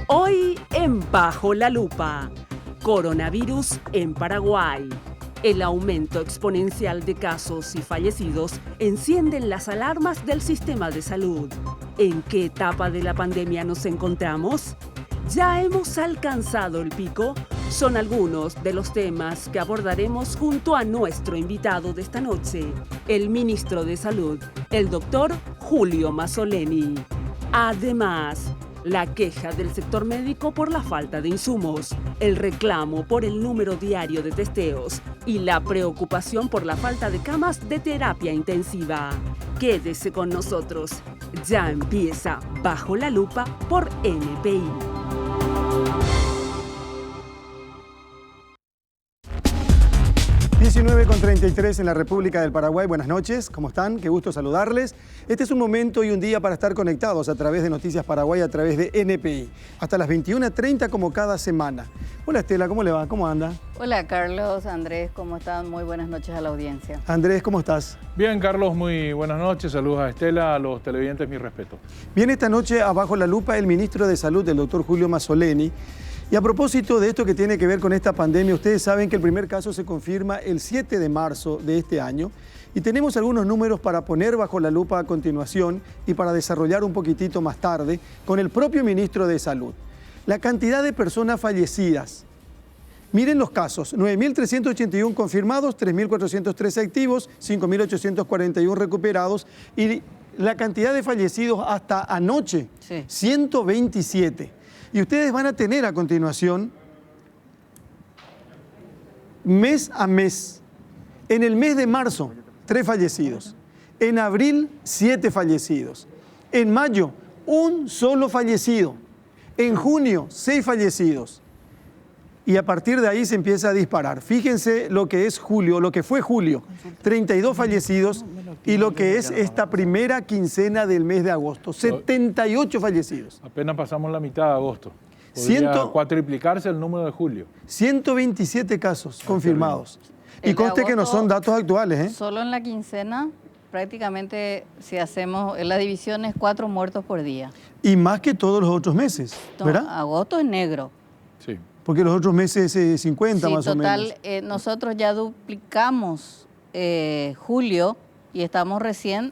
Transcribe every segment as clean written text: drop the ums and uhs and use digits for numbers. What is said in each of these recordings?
Hoy en Bajo la Lupa, coronavirus en Paraguay. El aumento exponencial de casos y fallecidos encienden las alarmas del sistema de salud. ¿En qué etapa de la pandemia nos encontramos? ¿Ya hemos alcanzado el pico? Son algunos de los temas que abordaremos junto a nuestro invitado de esta noche, el ministro de Salud, el doctor Julio Mazzoleni. Además, la queja del sector médico por la falta de insumos, el reclamo por el número diario de testeos y la preocupación por la falta de camas de terapia intensiva. Quédese con nosotros. Ya empieza Bajo la Lupa por NPI. con 33 en la República del Paraguay. Buenas noches, ¿cómo están? Qué gusto saludarles. Este es un momento y un día para estar conectados a través de Noticias Paraguay, a través de NPI, hasta las 21:30 como cada semana. Hola Estela, ¿cómo le va? ¿Cómo anda? Hola Carlos, Andrés, ¿cómo están? Muy buenas noches a la audiencia. Andrés, ¿cómo estás? Bien, Carlos, muy buenas noches. Saludos a Estela, a los televidentes, mi respeto. Viene esta noche a Bajo la Lupa el ministro de Salud, el doctor Julio Mazzoleni. Y a propósito de esto que tiene que ver con esta pandemia, ustedes saben que el primer caso se confirma el 7 de marzo de este año y tenemos algunos números para poner bajo la lupa a continuación y para desarrollar un poquitito más tarde con el propio ministro de Salud. La cantidad de personas fallecidas. Miren los casos, 9.381 confirmados, 3.413 activos, 5.841 recuperados y la cantidad de fallecidos hasta anoche, 127. Y ustedes van a tener a continuación, mes a mes, en el mes de marzo, 3 fallecidos. En abril, 7 fallecidos. En mayo, 1 solo fallecido. En junio, 6 fallecidos. Y a partir de ahí se empieza a disparar. Fíjense lo que es julio, lo que fue julio, 32 fallecidos y lo que es esta primera quincena del mes de agosto, 78 fallecidos. Apenas pasamos la mitad de agosto. Podría cuatriplicarse el número de julio. 127 casos confirmados. Y conste que no son datos actuales, ¿eh? Solo en la quincena, prácticamente, si hacemos la división, es 4 muertos por día. Y más que todos los otros meses, ¿verdad? Agosto es negro. Sí. Porque los otros meses 50 sí, más total, o menos. Nosotros ya duplicamos julio y estamos recién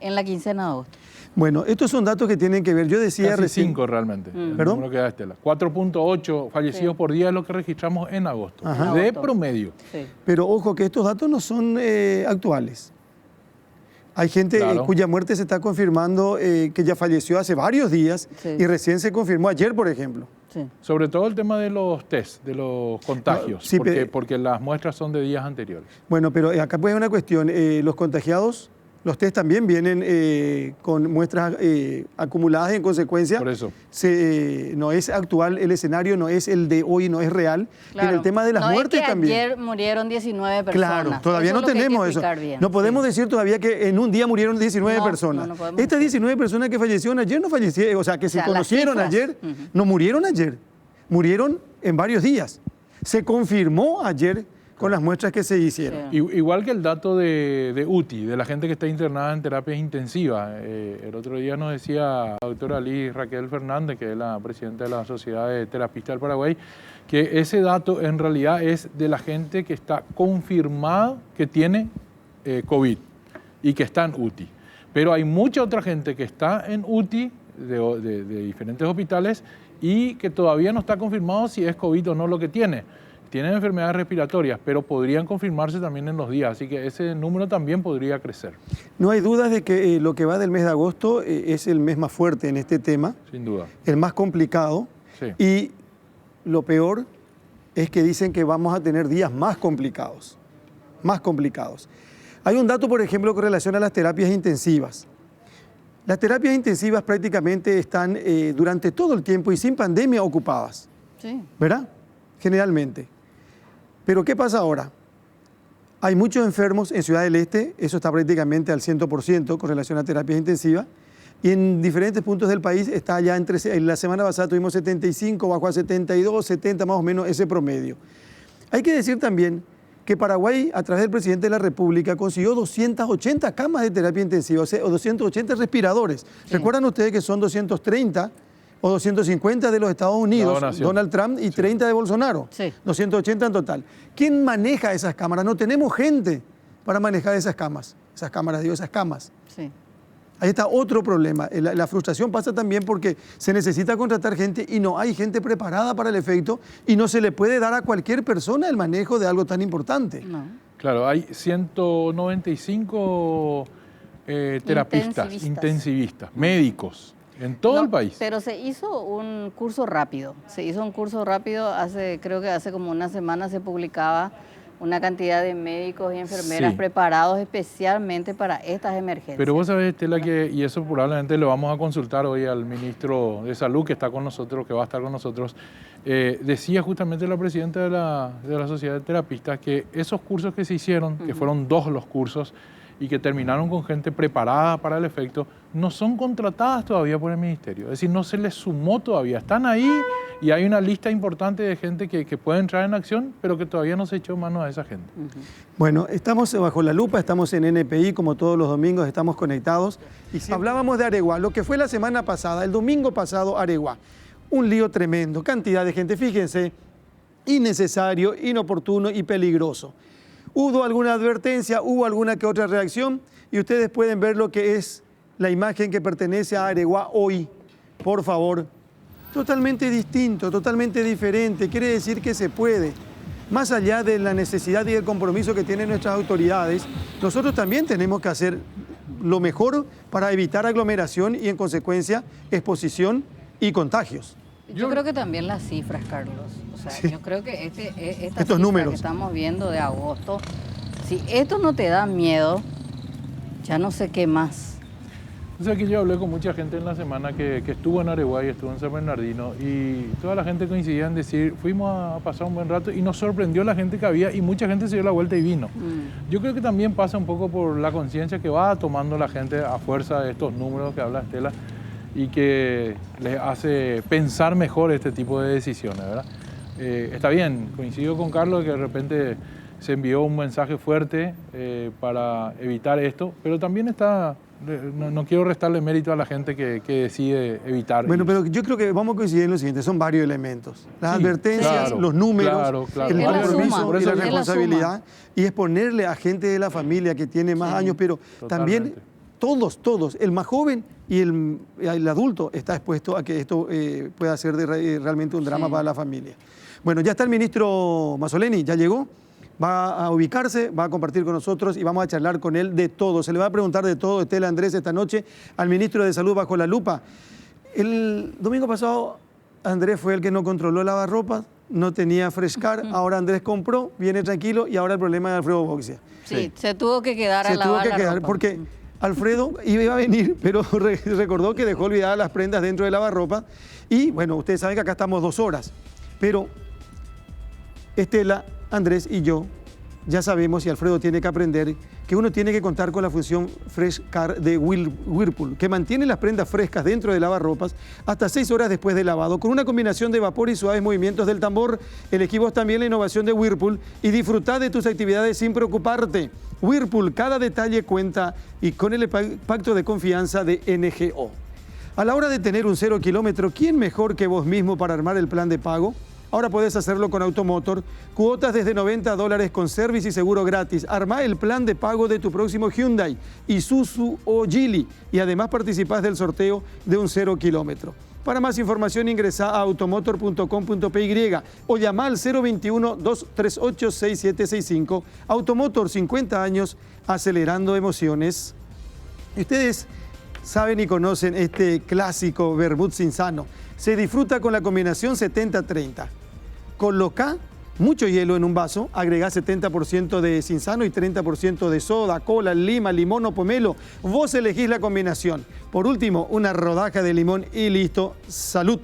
en la quincena de agosto. Bueno, estos son datos que tienen que ver. Yo decía Casi recién... 5 realmente. ¿Perdón? Lo que da Estela. 4.8 fallecidos por día es lo que registramos en agosto. Ajá. De promedio. Sí. Pero ojo que estos datos no son actuales. Hay gente cuya muerte se está confirmando que ya falleció hace varios días y recién se confirmó ayer, por ejemplo. Sí. Sobre todo el tema de los test, de los contagios, sí, porque las muestras son de días anteriores. Bueno, pero acá puede haber una cuestión. Los contagiados, los test también vienen con muestras acumuladas en consecuencia. Por eso. No es actual el escenario, no es el de hoy, no es real. Claro. En el tema de las muertes es que también. Ayer murieron 19 personas. Claro, todavía eso no tenemos eso. Bien. No podemos decir todavía que en un día murieron 19 personas. No podemos Estas decir. 19 personas que fallecieron ayer no fallecieron, o sea, que se conocieron ayer, no murieron ayer. Murieron en varios días. Se confirmó ayer con las muestras que se hicieron. Sí. Igual que el dato de UTI, de la gente que está internada en terapias intensivas. El otro día nos decía la doctora Liz Raquel Fernández, que es la presidenta de la Sociedad de Terapistas del Paraguay, que ese dato en realidad es de la gente que está confirmada que tiene COVID y que está en UTI. Pero hay mucha otra gente que está en UTI de diferentes hospitales y que todavía no está confirmado si es COVID o no lo que tiene. Tienen enfermedades respiratorias, pero podrían confirmarse también en los días, así que ese número también podría crecer. No hay dudas de que lo que va del mes de agosto es el mes más fuerte en este tema. Sin duda. El más complicado. Sí. Y lo peor es que dicen que vamos a tener días más complicados. Más complicados. Hay un dato, por ejemplo, con relación a las terapias intensivas. Las terapias intensivas prácticamente están durante todo el tiempo y sin pandemia ocupadas. Sí. ¿Verdad? Generalmente. Pero ¿qué pasa ahora? Hay muchos enfermos en Ciudad del Este, eso está prácticamente al 100% con relación a terapias intensivas, y en diferentes puntos del país está ya en la semana pasada tuvimos 75, bajó a 72, 70 más o menos ese promedio. Hay que decir también que Paraguay, a través del presidente de la República, consiguió 280 camas de terapia intensiva, o sea, 280 respiradores. Sí. ¿Recuerdan ustedes que son 230 o 250 de los Estados Unidos, donación. Donald Trump, y 30 de Bolsonaro. Sí. 280 en total. ¿Quién maneja esas cámaras? No tenemos gente para manejar esas camas. Esas camas. Sí. Ahí está otro problema. La frustración pasa también porque se necesita contratar gente y no hay gente preparada para el efecto y no se le puede dar a cualquier persona el manejo de algo tan importante. No. Claro, hay 195 terapistas, intensivistas, médicos, en todo el país. Pero se hizo un curso rápido. Creo que hace como una semana se publicaba una cantidad de médicos y enfermeras Sí. preparados especialmente para estas emergencias. Pero vos sabés, Estela, y eso probablemente lo vamos a consultar hoy al ministro de Salud que está con nosotros, que va a estar con nosotros. Decía justamente la presidenta de la Sociedad de Terapistas que esos cursos que se hicieron, que fueron 2 los cursos, y que terminaron con gente preparada para el efecto, no son contratadas todavía por el ministerio. Es decir, no se les sumó todavía. Están ahí y hay una lista importante de gente que puede entrar en acción, pero que todavía no se echó mano a esa gente. Bueno, estamos bajo la lupa, estamos en NPI, como todos los domingos estamos conectados. Y si hablábamos de Areguá, lo que fue la semana pasada, el domingo pasado, Areguá. Un lío tremendo, cantidad de gente, fíjense, innecesario, inoportuno y peligroso. Hubo alguna advertencia, hubo alguna que otra reacción y ustedes pueden ver lo que es la imagen que pertenece a Areguá hoy. Por favor, totalmente distinto, totalmente diferente, quiere decir que se puede. Más allá de la necesidad y el compromiso que tienen nuestras autoridades, nosotros también tenemos que hacer lo mejor para evitar aglomeración y en consecuencia exposición y contagios. Yo creo que también las cifras, Carlos. O sea, Sí. yo creo que estas Estos números que estamos viendo de agosto, si esto no te da miedo, ya no sé qué más. O sea que yo hablé con mucha gente en la semana que estuvo en Areguá y estuvo en San Bernardino y toda la gente coincidía en decir, fuimos a pasar un buen rato y nos sorprendió la gente que había y mucha gente se dio la vuelta y vino. Yo creo que también pasa un poco por la conciencia que va tomando la gente a fuerza de estos números que habla Estela y que les hace pensar mejor este tipo de decisiones, ¿verdad? Está bien, coincido con Carlos que de repente se envió un mensaje fuerte para evitar esto, pero también está, no quiero restarle mérito a la gente que decide evitar. Bueno, pero yo creo que vamos a coincidir en lo siguiente, son varios elementos. Las Sí, advertencias, claro, los números, claro. el Es la compromiso suma, y la por eso- responsabilidad y exponerle a gente de la familia que tiene más años, pero también Totalmente. todos, el más joven y el adulto está expuesto a que esto pueda ser realmente un drama para la familia. Bueno, ya está el ministro Mazzoleni, ya llegó, va a ubicarse, va a compartir con nosotros y vamos a charlar con él de todo. Se le va a preguntar de todo, Estela Andrés, esta noche al ministro de Salud bajo la lupa. El domingo pasado Andrés fue el que no controló el lavarropas, no tenía Frescar, ahora Andrés compró, viene tranquilo y ahora el problema es Alfredo Boxia. Sí, se tuvo que quedar a Se tuvo lavar que la quedar ropa. porque Alfredo iba a venir, pero recordó que dejó olvidadas las prendas dentro del lavarropas y bueno, ustedes saben que acá estamos 2 horas, pero Estela, Andrés y yo ya sabemos y Alfredo tiene que aprender que uno tiene que contar con la función Fresh Car de Whirlpool, que mantiene las prendas frescas dentro del lavarropas hasta 6 horas después del lavado. Con una combinación de vapor y suaves movimientos del tambor, elegí vos también la innovación de Whirlpool y disfrutá de tus actividades sin preocuparte. Whirlpool, cada detalle cuenta y con el pacto de confianza de NGO. A la hora de tener un 0 kilómetro, ¿quién mejor que vos mismo para armar el plan de pago? Ahora podés hacerlo con Automotor, cuotas desde $90 con service y seguro gratis. Armá el plan de pago de tu próximo Hyundai, Isuzu o Geely y además participás del sorteo de un 0 kilómetro. Para más información ingresá a automotor.com.py o llama al 021-238-6765. Automotor, 50 años acelerando emociones. Ustedes saben y conocen este clásico vermut Cinzano. Se disfruta con la combinación 70-30. Colocá mucho hielo en un vaso, agregá 70% de Cinzano y 30% de soda, cola, lima, limón o pomelo. Vos elegís la combinación. Por último, una rodaja de limón y listo. ¡Salud!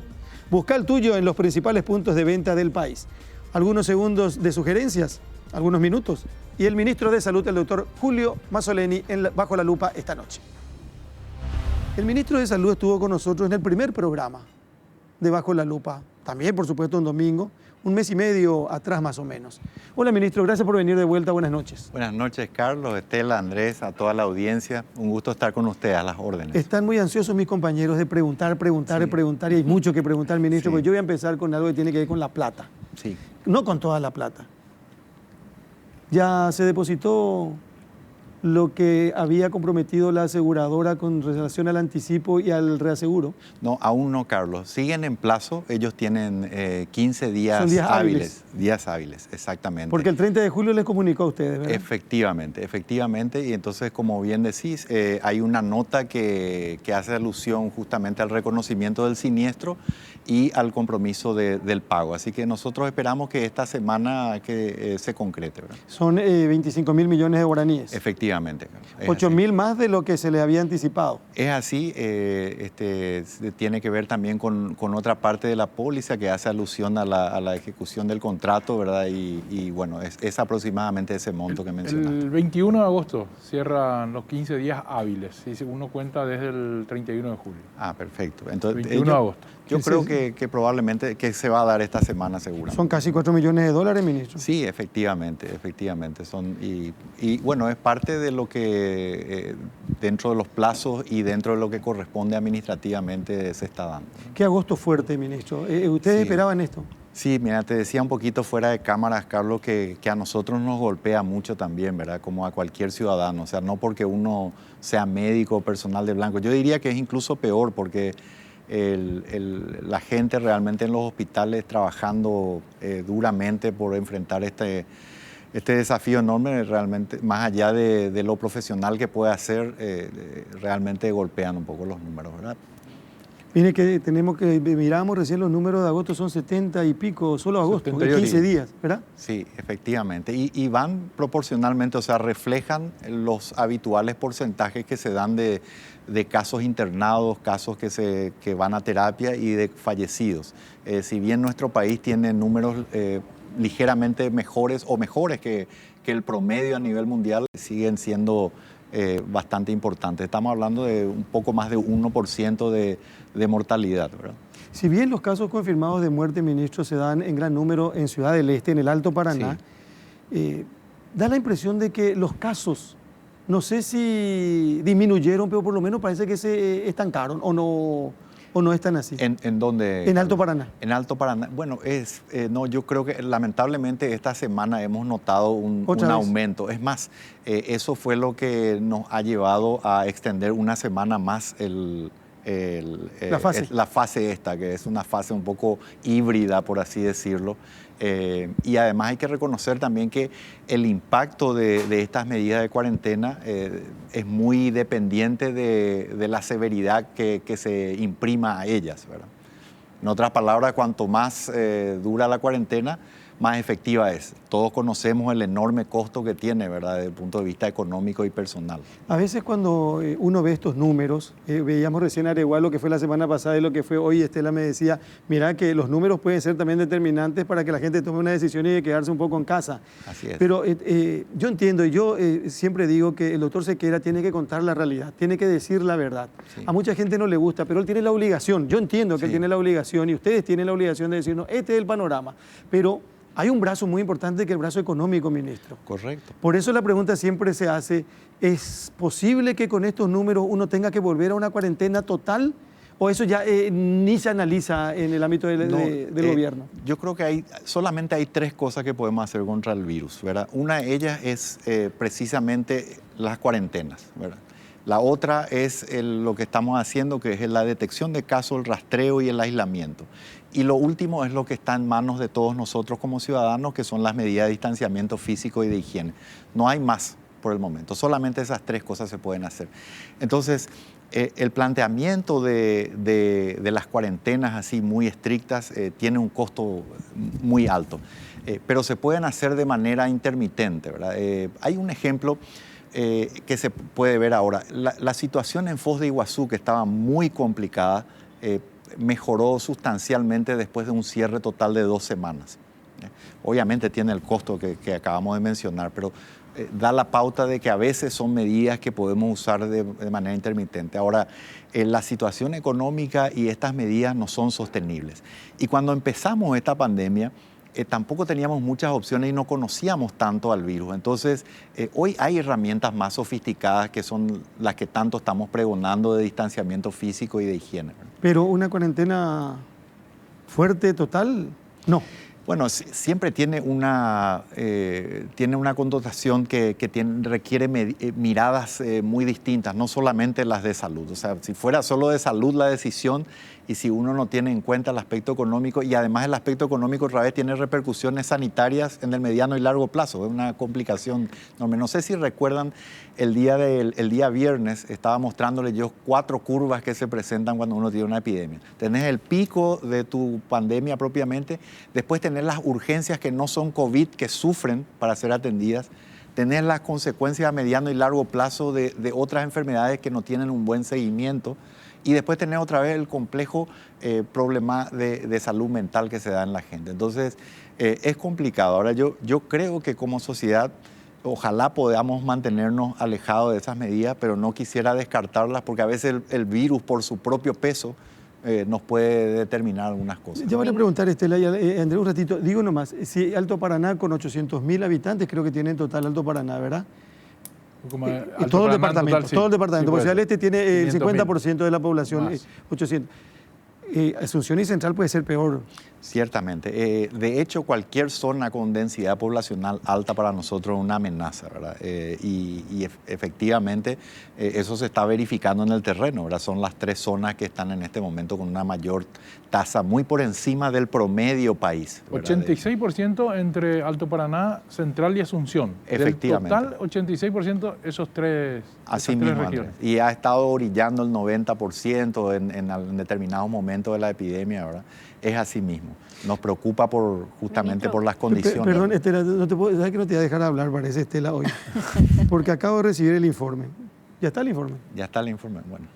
Buscá el tuyo en los principales puntos de venta del país. Algunos segundos de sugerencias, algunos minutos. Y el ministro de Salud, el doctor Julio Mazzoleni, bajo la lupa esta noche. El ministro de Salud estuvo con nosotros en el primer programa de Bajo la Lupa. también por supuesto un domingo, un mes y medio atrás más o menos. Hola ministro, gracias por venir de vuelta, buenas noches. Buenas noches, Carlos, Estela, Andrés, a toda la audiencia. Un gusto estar con ustedes, a las órdenes. Están muy ansiosos mis compañeros de preguntar, y hay mucho que preguntar, ministro, porque yo voy a empezar con algo que tiene que ver con la plata. Sí. No con toda la plata. Ya se depositó lo que había comprometido la aseguradora con relación al anticipo y al reaseguro. No, aún no, Carlos. Siguen en plazo. Ellos tienen 15 días, Son días hábiles. Días hábiles, exactamente. Porque el 30 de julio les comunicó a ustedes, ¿verdad? Efectivamente. Y entonces, como bien decís, hay una nota que hace alusión justamente al reconocimiento del siniestro y al compromiso del pago. Así que nosotros esperamos que esta semana se concrete, ¿verdad? Son 25.000 millones de guaraníes. Efectivamente. 8.000 más de lo que se le había anticipado. Es así, tiene que ver también con otra parte de la póliza que hace alusión a la ejecución del contrato, ¿verdad? Y bueno, es aproximadamente ese monto que mencionaste. El 21 de agosto cierran los 15 días hábiles, si uno cuenta desde el 31 de julio. Ah, perfecto. Entonces, 21 de agosto. Yo creo que probablemente que se va a dar esta semana seguro. Son casi 4 millones de dólares, ministro. Sí, efectivamente. Y bueno, es parte de lo que dentro de los plazos y dentro de lo que corresponde administrativamente se está dando. Qué agosto fuerte, ministro. ¿Ustedes esperaban esto? Sí, mira, te decía un poquito fuera de cámaras, Carlos, que a nosotros nos golpea mucho también, ¿verdad? Como a cualquier ciudadano. O sea, no porque uno sea médico o personal de blanco. Yo diría que es incluso peor porque la gente realmente en los hospitales trabajando duramente por enfrentar este desafío enorme, realmente, más allá de lo profesional que puede hacer, realmente golpean un poco los números, ¿verdad? Mire que miramos recién los números de agosto, son 70 y pico, solo agosto, 15 días, ¿verdad? Sí, efectivamente. Y van proporcionalmente, o sea, reflejan los habituales porcentajes que se dan de casos internados, casos que van a terapia y de fallecidos. Si bien nuestro país tiene números ligeramente mejores o mejores que el promedio a nivel mundial, siguen siendo bastante importantes. Estamos hablando de un poco más de 1% de mortalidad, ¿verdad? Si bien los casos confirmados de muerte, ministro, se dan en gran número en Ciudad del Este, en el Alto Paraná, da la impresión de que los casos, no sé si disminuyeron, pero por lo menos parece que se estancaron o no están así. ¿En dónde? En Alto Paraná. En Alto Paraná. Bueno, no, yo creo que lamentablemente esta semana hemos notado un aumento. Es más, eso fue lo que nos ha llevado a extender una semana más la fase esta, que es una fase un poco híbrida, por así decirlo. Y además hay que reconocer también que el impacto de estas medidas de cuarentena es muy dependiente de la severidad que se imprima a ellas, ¿verdad? En otras palabras, cuanto más dura la cuarentena, más efectiva es. Todos conocemos el enorme costo que tiene, ¿verdad?, desde el punto de vista económico y personal. A veces cuando uno ve estos números, veíamos recién Areguá lo que fue la semana pasada y lo que fue hoy, Estela me decía, mira que los números pueden ser también determinantes para que la gente tome una decisión y de quedarse un poco en casa. Así es. Pero yo entiendo, y yo siempre digo que el doctor Sequeira tiene que contar la realidad, tiene que decir la verdad. Sí. A mucha gente no le gusta, pero él tiene la obligación, yo entiendo que él tiene la obligación y ustedes tienen la obligación de decirnos, este es el panorama, pero hay un brazo muy importante que es el brazo económico, ministro. Correcto. Por eso la pregunta siempre se hace, ¿es posible que con estos números uno tenga que volver a una cuarentena total? ¿O eso ya ni se analiza en el ámbito del gobierno? Yo creo que solamente hay 3 cosas que podemos hacer contra el virus, ¿verdad? Una de ellas es precisamente las cuarentenas, ¿verdad? La otra es lo que estamos haciendo, que es la detección de casos, el rastreo y el aislamiento. Y lo último es lo que está en manos de todos nosotros como ciudadanos, que son las medidas de distanciamiento físico y de higiene. No hay más por el momento, solamente esas 3 cosas se pueden hacer. Entonces, el planteamiento de las cuarentenas así muy estrictas tiene un costo muy alto, pero se pueden hacer de manera intermitente, ¿verdad? Hay un ejemplo que se puede ver ahora. La situación en Foz de Iguazú, que estaba muy complicada, mejoró sustancialmente después de un cierre total de 2 semanas. Obviamente tiene el costo que acabamos de mencionar, pero da la pauta de que a veces son medidas que podemos usar de manera intermitente. Ahora, la situación económica y estas medidas no son sostenibles. Y cuando empezamos esta pandemia, tampoco teníamos muchas opciones y no conocíamos tanto al virus. Entonces, hoy hay herramientas más sofisticadas que son las que tanto estamos pregonando de distanciamiento físico y de higiene. Pero una cuarentena fuerte, total, no. Bueno, siempre tiene una connotación que requiere miradas muy distintas, no solamente las de salud. O sea, si fuera solo de salud la decisión y si uno no tiene en cuenta el aspecto económico, y además el aspecto económico otra vez tiene repercusiones sanitarias en el mediano y largo plazo, es una complicación enorme. No sé si recuerdan el día viernes, estaba mostrándoles yo 4 curvas que se presentan cuando uno tiene una epidemia. Tenés el pico de tu pandemia propiamente, después tenés las urgencias que no son COVID, que sufren para ser atendidas, tenés las consecuencias a mediano y largo plazo de otras enfermedades que no tienen un buen seguimiento, y después tenés otra vez el complejo problema de salud mental que se da en la gente. Entonces, es complicado. Ahora, yo creo que como sociedad, ojalá podamos mantenernos alejados de esas medidas, pero no quisiera descartarlas porque a veces el virus por su propio peso nos puede determinar algunas cosas. Ya voy a preguntar, Estela y Andrés, un ratito. Digo nomás, si Alto Paraná con 800.000 habitantes, creo que tiene en total Alto Paraná, ¿verdad? Y todo el departamento, total, sí. todo el departamento, Sí, porque Ciudad del Este tiene el 500.000 50% de la población, más. 800. Asunción y Central puede ser peor. Ciertamente. De hecho, cualquier zona con densidad poblacional alta para nosotros es una amenaza, ¿verdad? Efectivamente, eso se está verificando en el terreno, ¿verdad? Son las 3 zonas que están en este momento con una mayor tasa, muy por encima del promedio país, ¿verdad? 86% entre Alto Paraná, Central y Asunción. Efectivamente. Del total, 86% esos tres Así esas tres mismo, regiones. Andrés. Y ha estado orillando el 90% en determinados momentos de la epidemia, ¿verdad? Es así mismo. Nos preocupa justamente Ministro, por las condiciones. Perdón, Estela, ¿sabes que no te voy a dejar hablar, parece, Estela, hoy? Porque acabo de recibir el informe. ¿Ya está el informe? Ya está el informe. Bueno.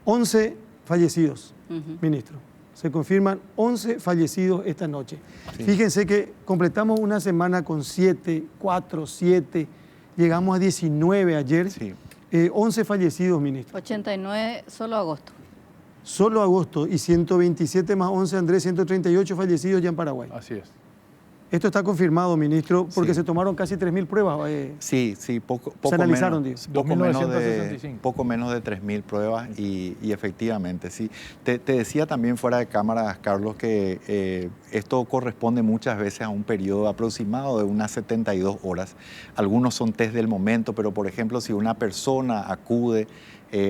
11 fallecidos, ministro. Se confirman 11 fallecidos esta noche. Sí. Fíjense que completamos una semana con 7, 4, 7, llegamos a 19 ayer. Sí. 11 fallecidos, ministro. 89 solo agosto. Solo agosto, y 127 más 11, Andrés, 138 fallecidos ya en Paraguay. Así es. Esto está confirmado, ministro, porque Sí. se tomaron casi 3.000 pruebas. Sí, poco Se analizaron, menos, digo. poco menos de 3.000 pruebas y efectivamente, sí. Te decía también fuera de cámara, Carlos, que esto corresponde muchas veces a un periodo aproximado de unas 72 horas. Algunos son test del momento, pero por ejemplo, si una persona acude,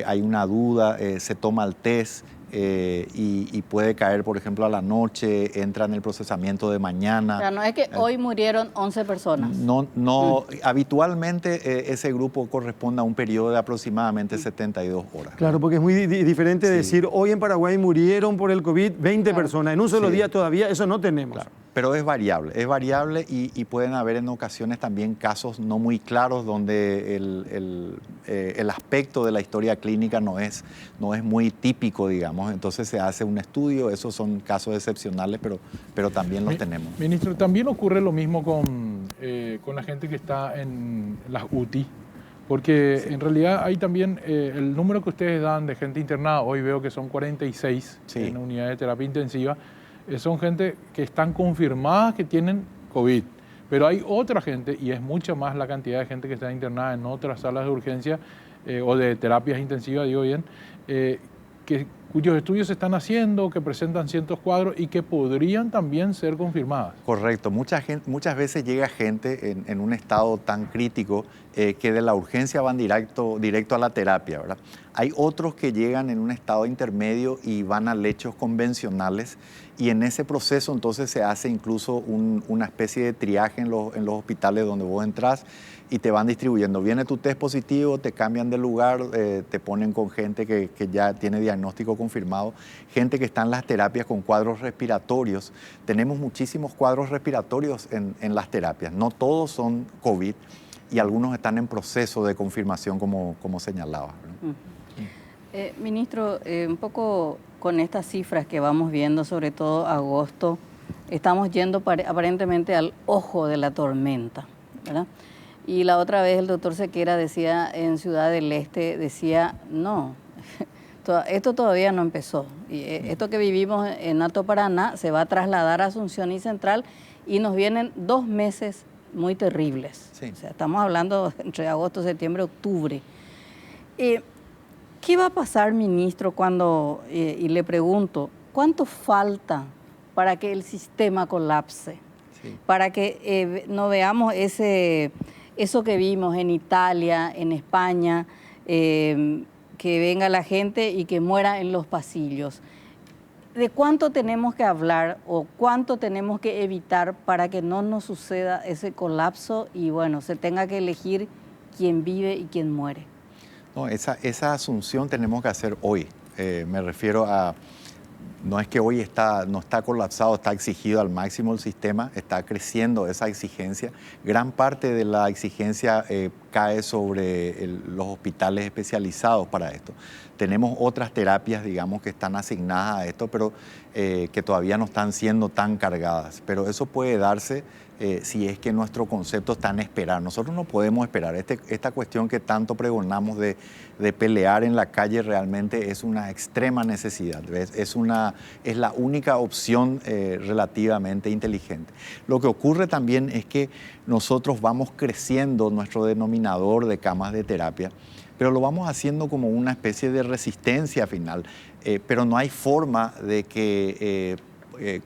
hay una duda, se toma el test, y puede caer, por ejemplo, a la noche, entra en el procesamiento de mañana. O sea, no es que hoy murieron 11 personas. No, habitualmente ese grupo corresponde a un periodo de aproximadamente 72 horas. Claro, porque es muy diferente Sí. decir, hoy en Paraguay murieron por el COVID 20 personas. En un solo Sí. día todavía eso no tenemos. Claro. Pero es variable y pueden haber en ocasiones también casos no muy claros donde el aspecto de la historia clínica no es muy típico, digamos. Entonces se hace un estudio, esos son casos excepcionales, pero también los tenemos. Ministro, también ocurre lo mismo con la gente que está en las UTI, porque Sí. en realidad hay también el número que ustedes dan de gente internada, hoy veo que son 46 Sí. en unidad de terapia intensiva, son gente que están confirmadas que tienen COVID, pero hay otra gente, y es mucha más la cantidad de gente que está internada en otras salas de urgencia o de terapias intensivas, digo bien, cuyos estudios se están haciendo, que presentan ciertos cuadros y que podrían también ser confirmadas. Correcto. Muchas veces llega gente en un estado tan crítico que de la urgencia van directo a la terapia, ¿verdad? Hay otros que llegan en un estado intermedio y van a lechos convencionales y en ese proceso entonces se hace incluso una especie de triaje en los hospitales donde vos entras y te van distribuyendo. Viene tu test positivo, te cambian de lugar, te ponen con gente que ya tiene diagnóstico confirmado, gente que está en las terapias con cuadros respiratorios. Tenemos muchísimos cuadros respiratorios en las terapias, no todos son COVID y algunos están en proceso de confirmación como señalaba, ¿no? Ministro, un poco con estas cifras que vamos viendo, sobre todo agosto, estamos yendo aparentemente al ojo de la tormenta, ¿verdad? Y la otra vez el doctor Sequera decía en Ciudad del Este, decía, no, esto todavía no empezó. Y esto que vivimos en Alto Paraná se va a trasladar a Asunción y Central y nos vienen 2 meses muy terribles. Sí. O sea, estamos hablando entre agosto, septiembre, octubre. ¿Qué va a pasar, ministro, cuando, y le pregunto, cuánto falta para que el sistema colapse? Sí. Para que no veamos eso que vimos en Italia, en España, que venga la gente y que muera en los pasillos. ¿De cuánto tenemos que hablar o cuánto tenemos que evitar para que no nos suceda ese colapso y, bueno, se tenga que elegir quién vive y quién muere? No, esa asunción tenemos que hacer hoy. Me refiero a, no es que hoy no está colapsado, está exigido al máximo el sistema, está creciendo esa exigencia. Gran parte de la exigencia cae sobre los hospitales especializados para esto. Tenemos otras terapias, digamos, que están asignadas a esto, pero que todavía no están siendo tan cargadas. Pero eso puede darse si es que nuestro concepto está en esperar. Nosotros no podemos esperar. Esta cuestión que tanto pregonamos de pelear en la calle realmente es una extrema necesidad. ¿Ves? Es la única opción relativamente inteligente. Lo que ocurre también es que nosotros vamos creciendo nuestro denominador de camas de terapia, pero lo vamos haciendo como una especie de resistencia final. Pero no hay forma de que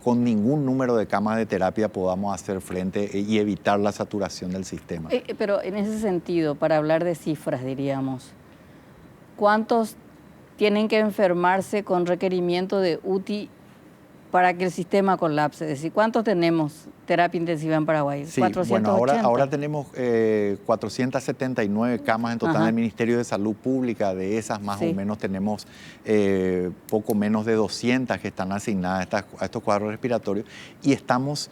con ningún número de camas de terapia podamos hacer frente y evitar la saturación del sistema. Pero en ese sentido, para hablar de cifras, diríamos, ¿cuántos tienen que enfermarse con requerimiento de UTI para que el sistema colapse? Es decir, ¿cuántos tenemos terapia intensiva en Paraguay? Sí, 480. Bueno, ahora tenemos 479 camas en total. Ajá. En el Ministerio de Salud Pública. De esas más o menos tenemos poco menos de 200 que están asignadas a estos cuadros respiratorios y estamos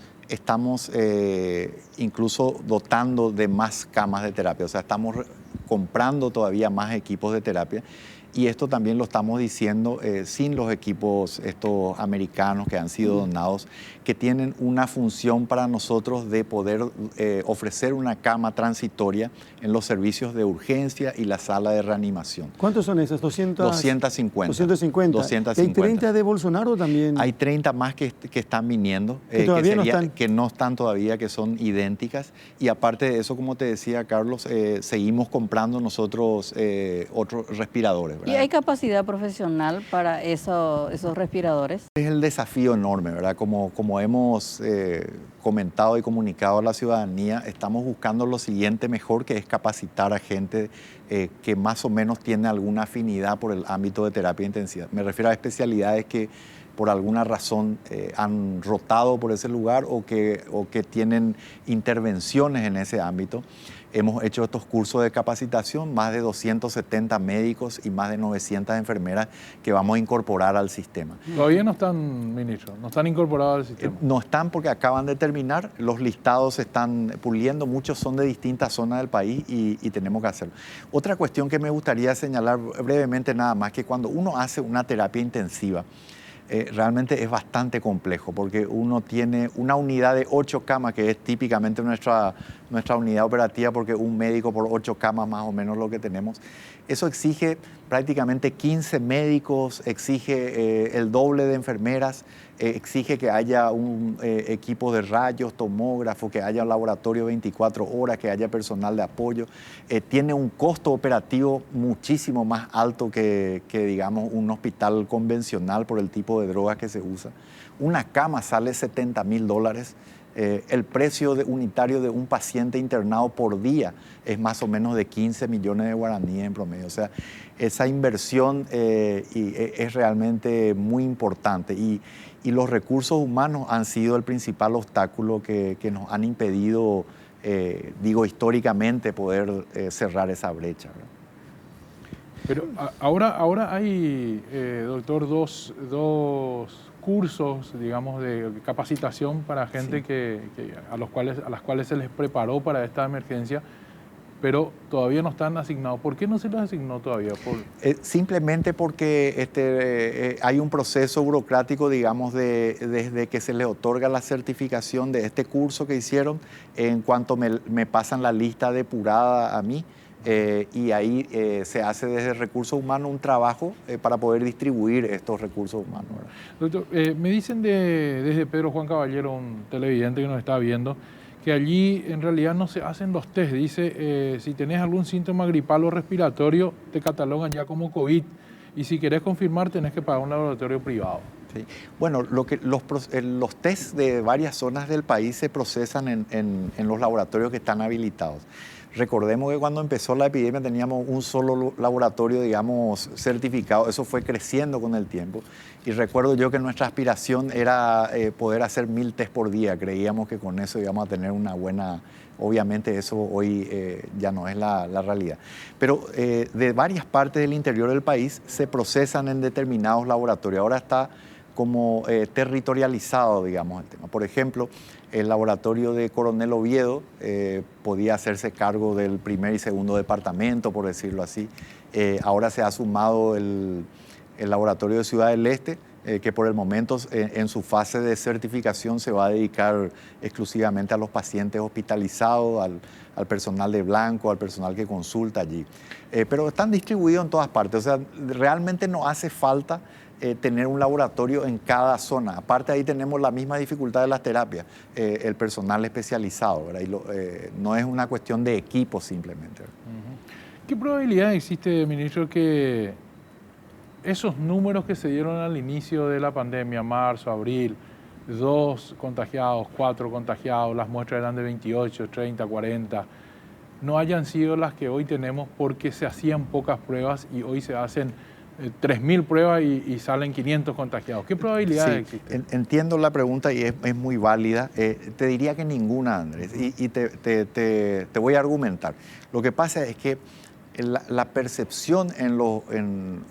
incluso dotando de más camas de terapia. O sea, estamos comprando todavía más equipos de terapia. Y esto también lo estamos diciendo sin los equipos estos americanos que han sido donados, que tienen una función para nosotros de poder ofrecer una cama transitoria en los servicios de urgencia y la sala de reanimación. ¿Cuántos son esas? 250. 250. ¿Hay 30 de Bolsonaro también? Hay 30 más que están viniendo, que no están todavía, que son idénticas. Y aparte de eso, como te decía, Carlos, seguimos comprando nosotros otros respiradores, ¿verdad? ¿Y hay capacidad profesional para esos respiradores? Es el desafío enorme, ¿verdad? Como hemos comentado y comunicado a la ciudadanía, estamos buscando lo siguiente mejor, que es capacitar a gente que más o menos tiene alguna afinidad por el ámbito de terapia intensiva. Me refiero a especialidades que por alguna razón han rotado por ese lugar o que tienen intervenciones en ese ámbito. Hemos hecho estos cursos de capacitación, más de 270 médicos y más de 900 enfermeras que vamos a incorporar al sistema. Todavía no están, ministro, no están incorporados al sistema. No están porque acaban de terminar, los listados se están puliendo, muchos son de distintas zonas del país y tenemos que hacerlo. Otra cuestión que me gustaría señalar brevemente nada más, que cuando uno hace una terapia intensiva, realmente es bastante complejo porque uno tiene una unidad de 8 camas, que es típicamente nuestra unidad operativa, porque un médico por 8 camas más o menos lo que tenemos. Eso exige prácticamente 15 médicos, exige el doble de enfermeras, exige que haya un equipo de rayos, tomógrafo, que haya un laboratorio 24 horas, que haya personal de apoyo. Tiene un costo operativo muchísimo más alto que digamos, un hospital convencional por el tipo de drogas que se usa. Una cama sale $70.000. El precio unitario de un paciente internado por día es más o menos de 15 millones de guaraníes en promedio. O sea, esa inversión es realmente muy importante y los recursos humanos han sido el principal obstáculo que nos han impedido, históricamente, poder cerrar esa brecha, ¿verdad? Pero ahora hay, doctor, dos cursos, digamos, de capacitación para gente a las cuales se les preparó para esta emergencia. pero todavía no están asignados. ¿Por qué no se los asignó todavía? Simplemente porque hay un proceso burocrático, digamos, desde que se les otorga la certificación de este curso que hicieron, en cuanto me pasan la lista depurada a mí, y ahí se hace desde recursos humanos un trabajo para poder distribuir estos recursos humanos, ¿verdad? Doctor, me dicen desde Pedro Juan Caballero, un televidente que nos está viendo, que allí en realidad no se hacen los test. Dice, si tenés algún síntoma gripal o respiratorio, te catalogan ya como COVID. Y si querés confirmar, tenés que pagar un laboratorio privado. Sí. Bueno, los test de varias zonas del país se procesan en los laboratorios que están habilitados. Recordemos que cuando empezó la epidemia teníamos un solo laboratorio, digamos, certificado. Eso fue creciendo con el tiempo. Y recuerdo yo que nuestra aspiración era poder hacer 1000 test por día. Creíamos que con eso íbamos a tener una buena... Obviamente eso hoy ya no es la realidad. Pero de varias partes del interior del país se procesan en determinados laboratorios. Ahora está como territorializado, digamos, el tema. Por ejemplo, el laboratorio de Coronel Oviedo podía hacerse cargo del primer y segundo departamento, por decirlo así. Ahora se ha sumado el laboratorio de Ciudad del Este, que por el momento en su fase de certificación se va a dedicar exclusivamente a los pacientes hospitalizados, al personal de blanco, al personal que consulta allí. Pero están distribuidos en todas partes, o sea, realmente no hace falta tener un laboratorio en cada zona. Aparte ahí tenemos la misma dificultad de las terapias, el personal especializado, ¿verdad? Y no es una cuestión de equipo simplemente. ¿Qué probabilidad existe, ministro, que esos números que se dieron al inicio de la pandemia, marzo, abril, 2 contagiados, 4 contagiados, las muestras eran de 28, 30, 40, no hayan sido las que hoy tenemos porque se hacían pocas pruebas y hoy se hacen 3.000 pruebas y salen 500 contagiados? ¿Qué probabilidad existe? Entiendo la pregunta y es muy válida. Te diría que ninguna, Andrés, y te voy a argumentar. Lo que pasa es que la percepción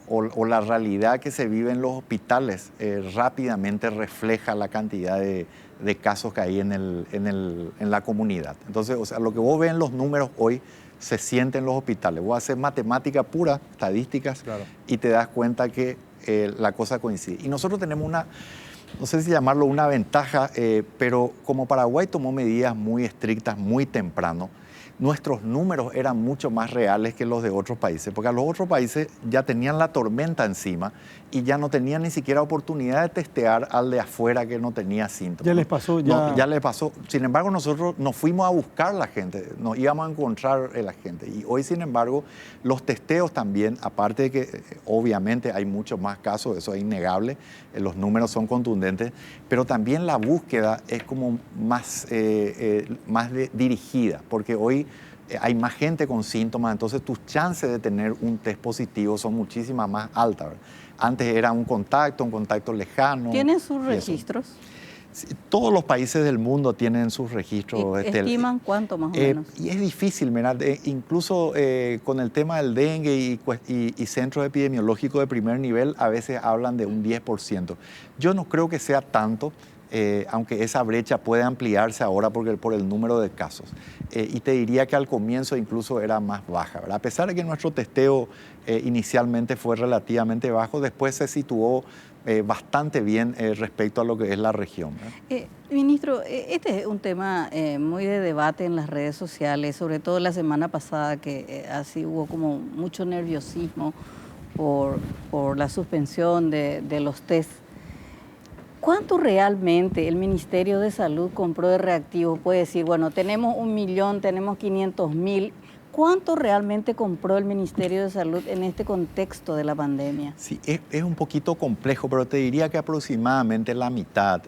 o la realidad que se vive en los hospitales rápidamente refleja la cantidad de casos que hay en la comunidad. Entonces, o sea, lo que vos ves en los números hoy se siente en los hospitales. Vos haces matemática pura, estadísticas, claro, y te das cuenta que la cosa coincide. Y nosotros tenemos no sé si llamarlo una ventaja, pero como Paraguay tomó medidas muy estrictas muy temprano, nuestros números eran mucho más reales que los de otros países, porque a los otros países ya tenían la tormenta encima y ya no tenían ni siquiera oportunidad de testear al de afuera que no tenía síntomas. ¿Ya les pasó? Ya les pasó. Sin embargo, nosotros nos fuimos a buscar la gente, nos íbamos a encontrar la gente. Y hoy, sin embargo, los testeos también, aparte de que obviamente hay muchos más casos, eso es innegable, los números son contundentes, pero también la búsqueda es como más dirigida, porque hoy hay más gente con síntomas, entonces tus chances de tener un test positivo son muchísimas más altas, ¿verdad? Antes era un contacto lejano. ¿Tienen sus registros? Sí, todos los países del mundo tienen sus registros. ¿Estiman cuánto más o menos? Y es difícil, ¿verdad? Incluso con el tema del dengue y centros epidemiológicos de primer nivel, a veces hablan de un 10%. Yo no creo que sea tanto. Aunque esa brecha puede ampliarse ahora por el número de casos. Y te diría que al comienzo incluso era más baja, ¿verdad? A pesar de que nuestro testeo inicialmente fue relativamente bajo, después se situó bastante bien respecto a lo que es la región, ¿verdad? Ministro, este es un tema muy de debate en las redes sociales, sobre todo la semana pasada que así hubo como mucho nerviosismo por la suspensión de los test. ¿Cuánto realmente el Ministerio de Salud compró de reactivos? Puede decir, bueno, tenemos 1 millón, tenemos 500.000. ¿Cuánto realmente compró el Ministerio de Salud en este contexto de la pandemia? Sí, es un poquito complejo, pero te diría que aproximadamente la mitad,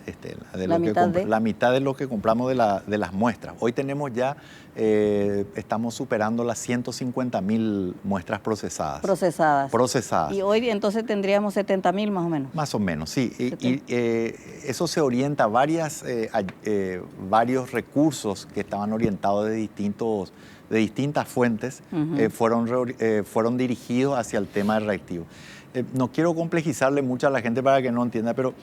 la mitad de lo que compramos de las muestras. Hoy tenemos ya, estamos superando las 150.000 muestras procesadas. Procesadas. Y hoy entonces tendríamos 70.000 más o menos. Más o menos, sí. Y eso se orienta a varios recursos que estaban orientados de distintas fuentes, fueron dirigidos hacia el tema del reactivo. No quiero complejizarle mucho a la gente para que no entienda, pero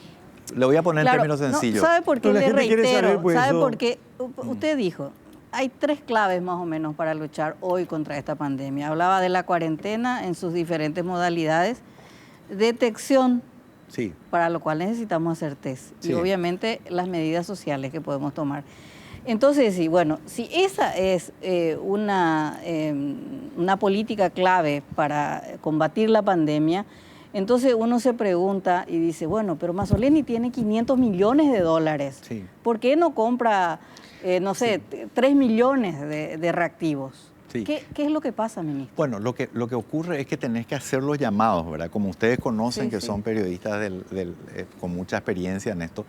le voy a poner en términos sencillos. ¿Sabe por qué le reitero? ¿Sabe por qué? Usted dijo, hay 3 claves más o menos para luchar hoy contra esta pandemia. Hablaba de la cuarentena en sus diferentes modalidades, detección, Sí. para lo cual necesitamos hacer test, Sí. y obviamente las medidas sociales que podemos tomar. Entonces, sí, bueno, si esa es una política clave para combatir la pandemia, entonces uno se pregunta y dice, bueno, pero Mazzoleni tiene 500 millones de dólares. Sí. ¿Por qué no compra, no sé, 3 millones de reactivos? Sí. ¿Qué es lo que pasa, ministro? Bueno, lo que ocurre es que tenés que hacer los llamados, ¿verdad? Como ustedes conocen, Sí, que sí. son periodistas con mucha experiencia en esto,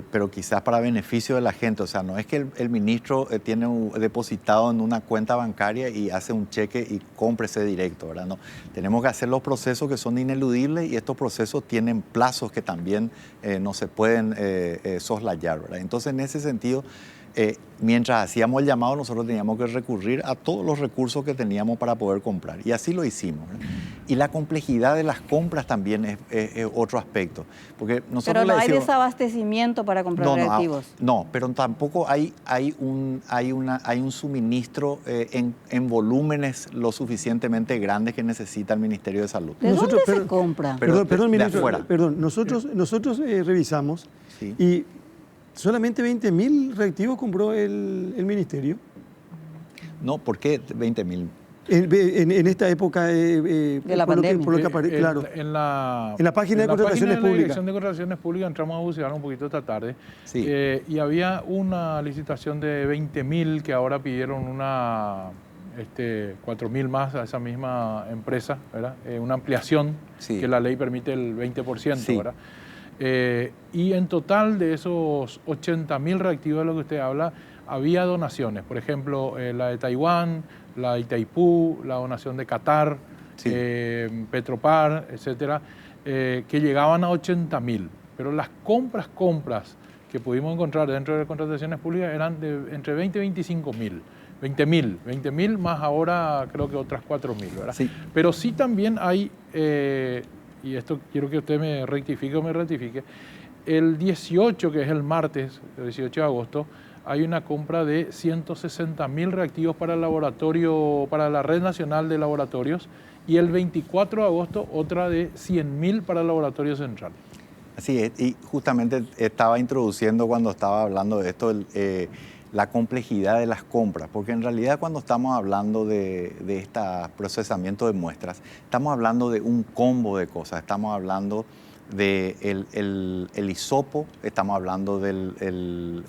pero quizás para beneficio de la gente. O sea, no es que el ministro tiene depositado en una cuenta bancaria y hace un cheque y cómprese directo, ¿verdad? No, tenemos que hacer los procesos que son ineludibles y estos procesos tienen plazos que también no se pueden soslayar, ¿verdad? Entonces, en ese sentido, mientras hacíamos el llamado, nosotros teníamos que recurrir a todos los recursos que teníamos para poder comprar. Y así lo hicimos, ¿verdad? Y la complejidad de las compras también es otro aspecto. Porque nosotros Pero no le hay decimos, desabastecimiento para comprar reactivos. no, pero tampoco hay un suministro en volúmenes lo suficientemente grandes que necesita el Ministerio de Salud. ¿De Nosotros- dónde se pero- compra? Pero Perdón, de ministro, afuera. perdón, nosotros revisamos Sí. y solamente 20.000 reactivos compró el ministerio. No, ¿por qué 20.000? En esta época De la por lo que- pandemia. por lo que claro. En la página de contrataciones de la públicas. Dirección de Contrataciones Públicas entramos a bucear un poquito esta tarde. Sí. Y había una licitación de 20.000 que ahora pidieron 4.000 más a esa misma empresa, ¿verdad? Una ampliación Sí. que la ley permite el 20%, Sí. ¿verdad? Y en total de esos 80.000 reactivos de lo que usted habla, había donaciones. Por ejemplo, la de Taiwán, la de Itaipú, la donación de Qatar, Sí. Petropar, etcétera, que llegaban a 80.000. Pero las compras que pudimos encontrar dentro de contrataciones públicas eran de entre 20 y 25.000. 20.000 más ahora creo que otras 4.000, ¿verdad? Sí. Pero sí también hay, y esto quiero que usted me rectifique o me ratifique, el 18, que es el martes, el 18 de agosto, hay una compra de 160.000 reactivos para el laboratorio, para la Red Nacional de Laboratorios, y el 24 de agosto otra de 100.000 para el Laboratorio Central. Así es, y justamente estaba introduciendo cuando estaba hablando de esto, la complejidad de las compras, porque en realidad cuando estamos hablando de este procesamiento de muestras, estamos hablando de un combo de cosas, estamos hablando de el hisopo, estamos hablando de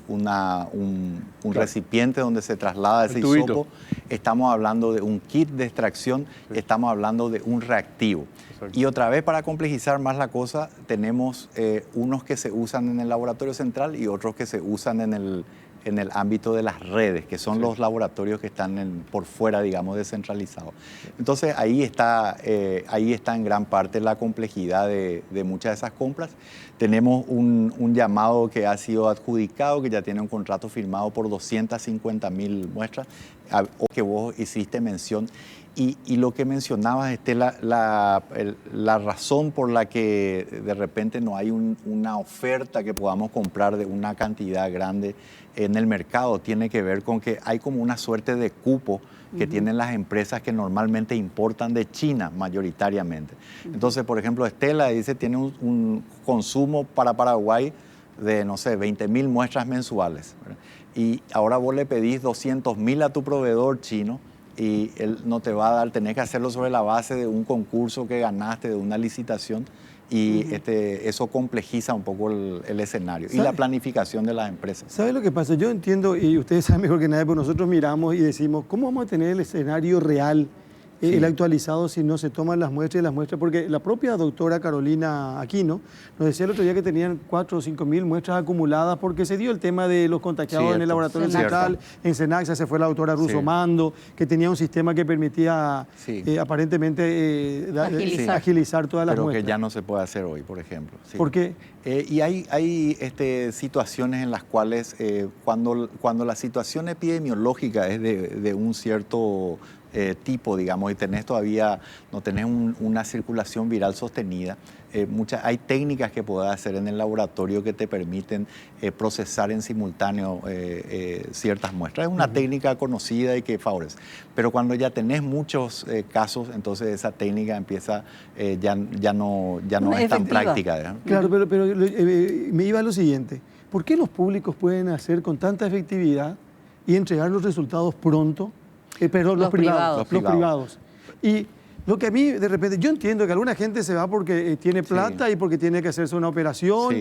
un Claro. recipiente donde se traslada ese El tubito. hisopo, estamos hablando de un kit de extracción, Sí. estamos hablando de un reactivo. Exacto. Y otra vez, para complejizar más la cosa, tenemos unos que se usan en el laboratorio central y otros que se usan en el ámbito de las redes, que son Sí. los laboratorios que están por fuera, digamos, descentralizados. Entonces, ahí está en gran parte la complejidad de muchas de esas compras. Tenemos un llamado que ha sido adjudicado, que ya tiene un contrato firmado por 250.000 muestras, o que vos hiciste mención. Y lo que mencionabas, Estela, la razón por la que de repente no hay una oferta que podamos comprar de una cantidad grande en el mercado tiene que ver con que hay como una suerte de cupo que tienen las empresas que normalmente importan de China mayoritariamente. Entonces, por ejemplo, Estela dice tiene un consumo para Paraguay de, no sé, 20.000 muestras mensuales, ¿verdad? Y ahora vos le pedís 200.000 a tu proveedor chino y él no te va a dar, tenés que hacerlo sobre la base de un concurso que ganaste, de una licitación, y eso complejiza un poco el escenario y la planificación de las empresas. ¿Sabe lo que pasa? Yo entiendo, y ustedes saben mejor que nadie, porque nosotros miramos y decimos, ¿cómo vamos a tener el escenario real, Sí. el actualizado, si no se toman las muestras y las muestras? Porque la propia doctora Carolina Aquino nos decía el otro día que tenían 4 o 5.000 muestras acumuladas porque se dio el tema de los contagiados en Cierto, el laboratorio Cierto. central, en Senaxa se fue la doctora Russo Sí. Mando, que tenía un sistema que permitía Sí. aparentemente agilizar todas las Pero muestras. que ya no se puede hacer hoy, por ejemplo. Sí. ¿Por qué? Y hay situaciones en las cuales cuando la situación epidemiológica es de un cierto tipo, digamos, y no tenés una circulación viral sostenida, hay técnicas que podés hacer en el laboratorio que te permiten procesar en simultáneo ciertas muestras. Es una técnica conocida y que favorece. Pero cuando ya tenés muchos casos, entonces esa técnica empieza, ya no es tan práctica, ¿verdad? Claro, pero me iba a lo siguiente. ¿Por qué los públicos pueden hacer con tanta efectividad y entregar los resultados pronto? Perdón, los privados. Y lo que a mí, de repente, yo entiendo que alguna gente se va porque tiene plata y porque tiene que hacerse una operación,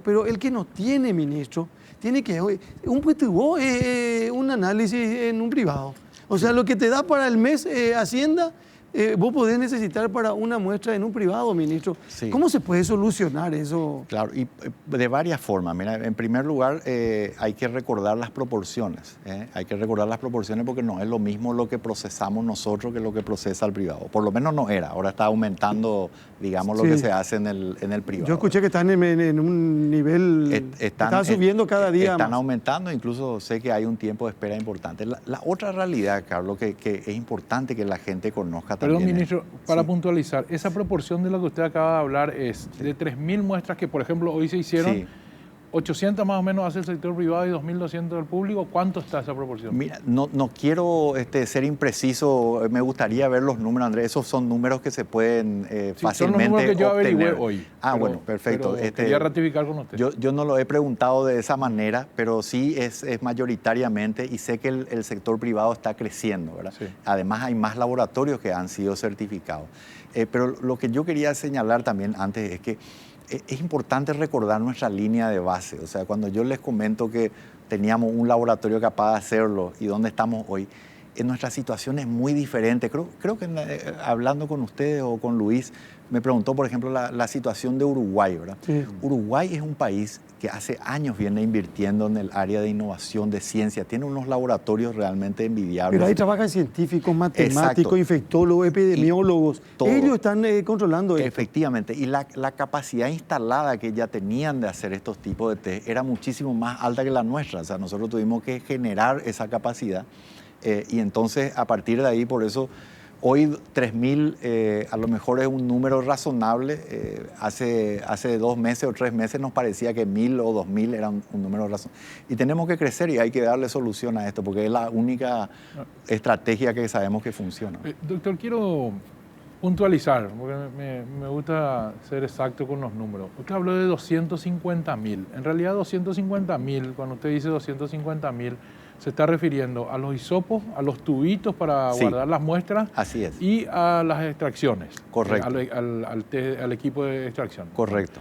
pero el que no tiene, ministro, tiene que, un análisis en un privado. O sea, lo que te da para el mes Hacienda, vos podés necesitar para una muestra en un privado, ministro. Sí. ¿Cómo se puede solucionar eso? Claro, y de varias formas. Mira, en primer lugar, hay que recordar las proporciones. Hay que recordar las proporciones porque no es lo mismo lo que procesamos nosotros que lo que procesa el privado. Por lo menos no era. Ahora está aumentando, digamos, lo que se hace en el privado. Yo escuché que están en un nivel... Están subiendo cada día Están más. aumentando, incluso sé que hay un tiempo de espera importante. La otra realidad, Carlos, que es importante que la gente conozca también. Perdón, ministro, para puntualizar, esa proporción de la que usted acaba de hablar es de 3.000 muestras que, por ejemplo, hoy se hicieron, 800 más o menos hace el sector privado y 2.200 del público. ¿Cuánto está esa proporción? Mira, no quiero ser impreciso, me gustaría ver los números, Andrés. Esos son números que se pueden fácilmente obtener. Son los números que yo averigüé hoy. Bueno, perfecto. Quería ratificar con usted. Yo no lo he preguntado de esa manera, pero sí es mayoritariamente, y sé que el sector privado está creciendo, ¿verdad? Sí. Además hay más laboratorios que han sido certificados. Pero lo que yo quería señalar también antes es que es importante recordar nuestra línea de base. O sea, cuando yo les comento que teníamos un laboratorio capaz de hacerlo y dónde estamos hoy, nuestra situación es muy diferente. Creo que hablando con ustedes o con Luis, me preguntó, por ejemplo, la situación de Uruguay, ¿verdad? Sí. Uruguay es un país que hace años viene invirtiendo en el área de innovación, de ciencia. Tiene unos laboratorios realmente envidiables. Pero ahí trabajan científicos, matemáticos, infectólogos, epidemiólogos. Ellos están controlando esto. Efectivamente. Y la capacidad instalada que ya tenían de hacer estos tipos de test era muchísimo más alta que la nuestra. O sea, nosotros tuvimos que generar esa capacidad. Y entonces, a partir de ahí, por eso... Hoy 3.000 a lo mejor es un número razonable. Hace 2 meses o 3 meses nos parecía que 1.000 o 2.000 era un número razonable. Y tenemos que crecer y hay que darle solución a esto porque es la única estrategia que sabemos que funciona. Doctor, quiero puntualizar, porque me gusta ser exacto con los números. Usted habló de 250.000. En realidad 250.000, cuando usted dice 250.000, se está refiriendo a los hisopos, a los tubitos para guardar las muestras. Así es. Y a las extracciones. Correcto. Al equipo de extracción. Correcto.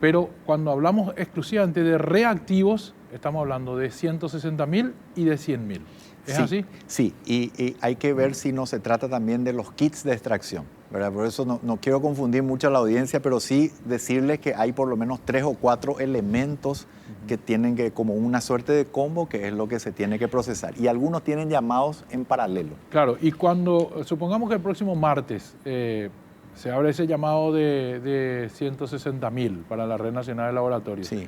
Pero cuando hablamos exclusivamente de reactivos, estamos hablando de 160.000 y de 100.000. ¿Es así? Sí, y hay que ver si no se trata también de los kits de extracción, ¿verdad? Por eso no quiero confundir mucho a la audiencia, pero sí decirles que hay por lo menos 3 o 4 elementos que tienen que, como una suerte de combo, que es lo que se tiene que procesar. Y algunos tienen llamados en paralelo. Claro, y cuando, supongamos que el próximo martes se abre ese llamado de 160.000 para la Red Nacional de Laboratorios. Sí.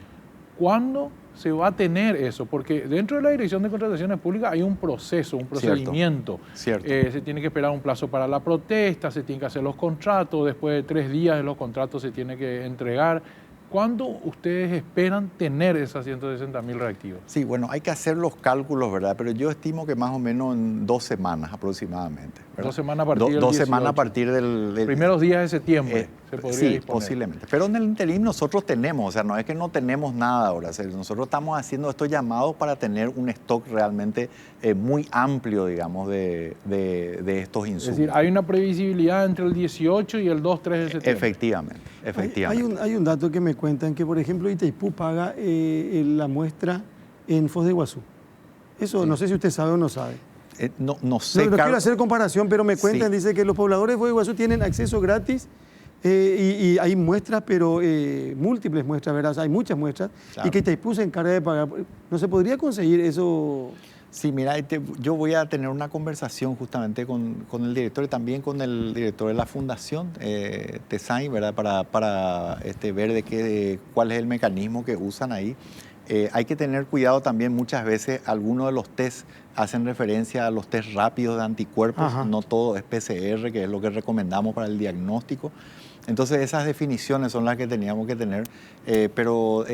¿Cuándo se va a tener eso? Porque dentro de la Dirección de Contrataciones Públicas hay un proceso, un procedimiento. Cierto. Se tiene que esperar un plazo para la protesta, se tienen que hacer los contratos, después de 3 días de los contratos se tiene que entregar. ¿Cuándo ustedes esperan tener esas 160.000 reactivos? Sí, bueno, hay que hacer los cálculos, ¿verdad? Pero yo estimo que más o menos en 2 semanas aproximadamente, ¿verdad? 2 semanas a partir del 2 semanas a partir del primeros días de septiembre se podría disponer. Posiblemente. Pero en el interim nosotros tenemos, o sea, no es que no tenemos nada ahora. O sea, nosotros estamos haciendo estos llamados para tener un stock realmente muy amplio, digamos, de estos insumos. Es decir, hay una previsibilidad entre el 18 y el 2-3 de septiembre. Efectivamente. Hay un dato que me cuentan que, por ejemplo, Itaipú paga la muestra en Foz de Iguazú. Eso no sé si usted sabe o no sabe. No sé. No quiero hacer comparación, pero me cuentan, dice que los pobladores de Foz de Iguazú tienen acceso gratis y hay muestras, pero múltiples muestras, ¿verdad? O sea, hay muchas muestras, claro. Y que Itaipú se encarga de pagar. ¿No se podría conseguir eso? Sí, mira, yo voy a tener una conversación justamente con el director y también con el director de la fundación, TESAI, ¿verdad? Para ver cuál es el mecanismo que usan ahí. Hay que tener cuidado también, muchas veces algunos de los test hacen referencia a los test rápidos de anticuerpos, Ajá. no todo es PCR, que es lo que recomendamos para el diagnóstico. Entonces esas definiciones son las que teníamos que tener, pero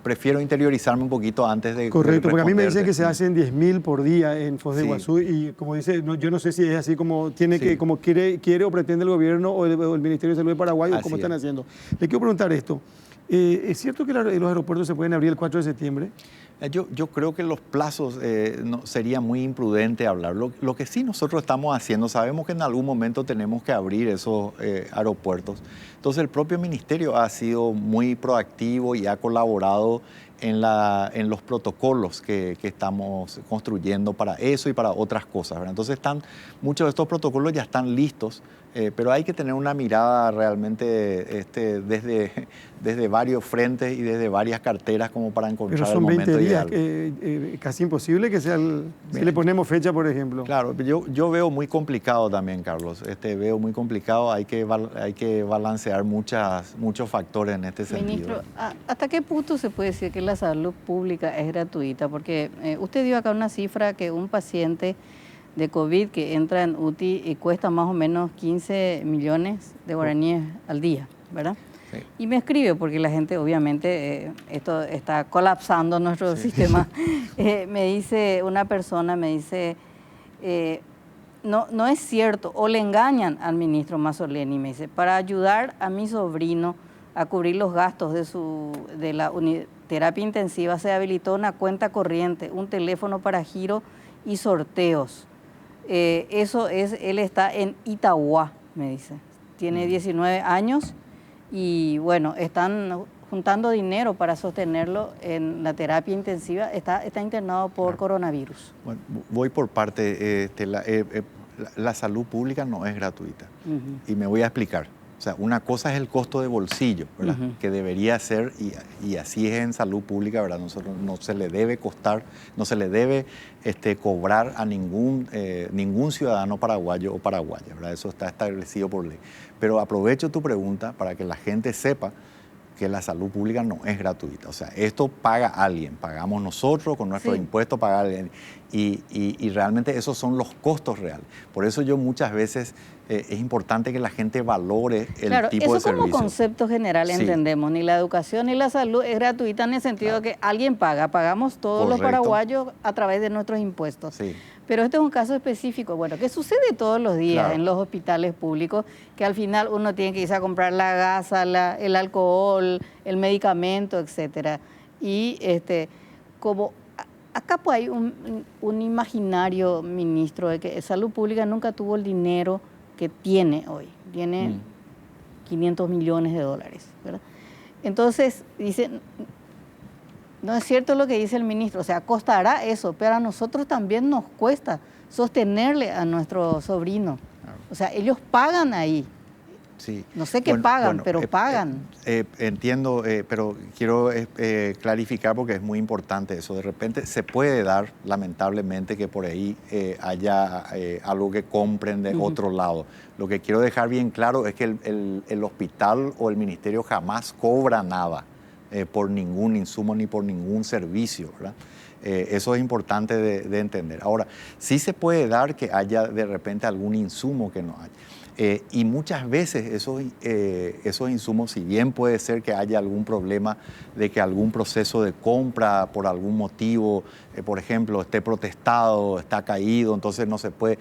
prefiero interiorizarme un poquito antes de Correcto, porque a mí me dicen responderte. que se hacen 10.000 por día en Foz de Sí. Iguazú y como dice, yo no sé si es así como Sí. como quiere o pretende el gobierno o el Ministerio de Salud de Paraguay o Así cómo están es. haciendo. Le quiero preguntar esto. ¿Es cierto que los aeropuertos se pueden abrir el 4 de septiembre? Yo creo que los plazos no, sería muy imprudente hablar. Lo que sí nosotros estamos haciendo, sabemos que en algún momento tenemos que abrir esos aeropuertos. Entonces el propio ministerio ha sido muy proactivo y ha colaborado en los protocolos que estamos construyendo para eso y para otras cosas, ¿verdad? Entonces muchos de estos protocolos ya están listos, pero hay que tener una mirada realmente desde varios frentes y desde varias carteras como para encontrar Pero el son momento 20 días, ideal. casi imposible que sea si Bien. le ponemos fecha, por ejemplo. Claro, yo veo muy complicado también, Carlos. Veo muy complicado, hay que balancear muchos factores en este sentido. Ministro, ¿hasta qué punto se puede decir que la salud pública es gratuita? Porque usted dio acá una cifra que un paciente de COVID que entra en UTI cuesta más o menos 15 millones de guaraníes al día, ¿verdad? Sí. Y me escribe, porque la gente obviamente, esto está colapsando nuestro sistema. Me dice, una persona me dice, no es cierto, o le engañan al ministro Mazzoleni, me dice, para ayudar a mi sobrino a cubrir los gastos de la terapia intensiva se habilitó una cuenta corriente, un teléfono para giro y sorteos. Él está en Itagua, me dice, tiene 19 años y bueno, están juntando dinero para sostenerlo en la terapia intensiva, está internado por coronavirus. Bueno, voy por parte, la salud pública no es gratuita. Y me voy a explicar. O sea, una cosa es el costo de bolsillo, ¿verdad? Que debería ser, y así es en salud pública, ¿verdad? Nosotros no se le debe costar, no se le debe cobrar a ningún ciudadano paraguayo o paraguaya, ¿verdad? Eso está establecido por ley. Pero aprovecho tu pregunta para que la gente sepa que la salud pública no es gratuita. O sea, esto paga alguien, pagamos nosotros con nuestros impuestos, paga alguien. Y realmente esos son los costos reales. Por eso yo muchas veces es importante que la gente valore el tipo de servicio. Eso como concepto general entendemos, ni la educación ni la salud es gratuita en el sentido de que alguien pagamos todos los paraguayos a través de nuestros impuestos. Sí. Pero este es un caso específico, bueno, que sucede todos los días en los hospitales públicos, que al final uno tiene que irse a comprar la gasa, el alcohol, el medicamento, etcétera. Y como acá pues hay un imaginario, ministro, de que salud pública nunca tuvo el dinero que tiene hoy. Tiene 500 millones de dólares, ¿verdad? Entonces, dicen, no es cierto lo que dice el ministro, o sea, costará eso, pero a nosotros también nos cuesta sostenerle a nuestro sobrino. O sea, ellos pagan ahí. Sí. No sé qué pagan, pero pagan. Entiendo, pero quiero clarificar porque es muy importante eso. De repente se puede dar, lamentablemente, que por ahí haya algo que compren de otro lado. Lo que quiero dejar bien claro es que el hospital o el ministerio jamás cobra nada por ningún insumo ni por ningún servicio, ¿verdad? Eso es importante de entender. Ahora, sí se puede dar que haya de repente algún insumo que no haya. Y muchas veces esos insumos, si bien puede ser que haya algún problema de que algún proceso de compra por algún motivo, por ejemplo, esté protestado, está caído, entonces no se puede,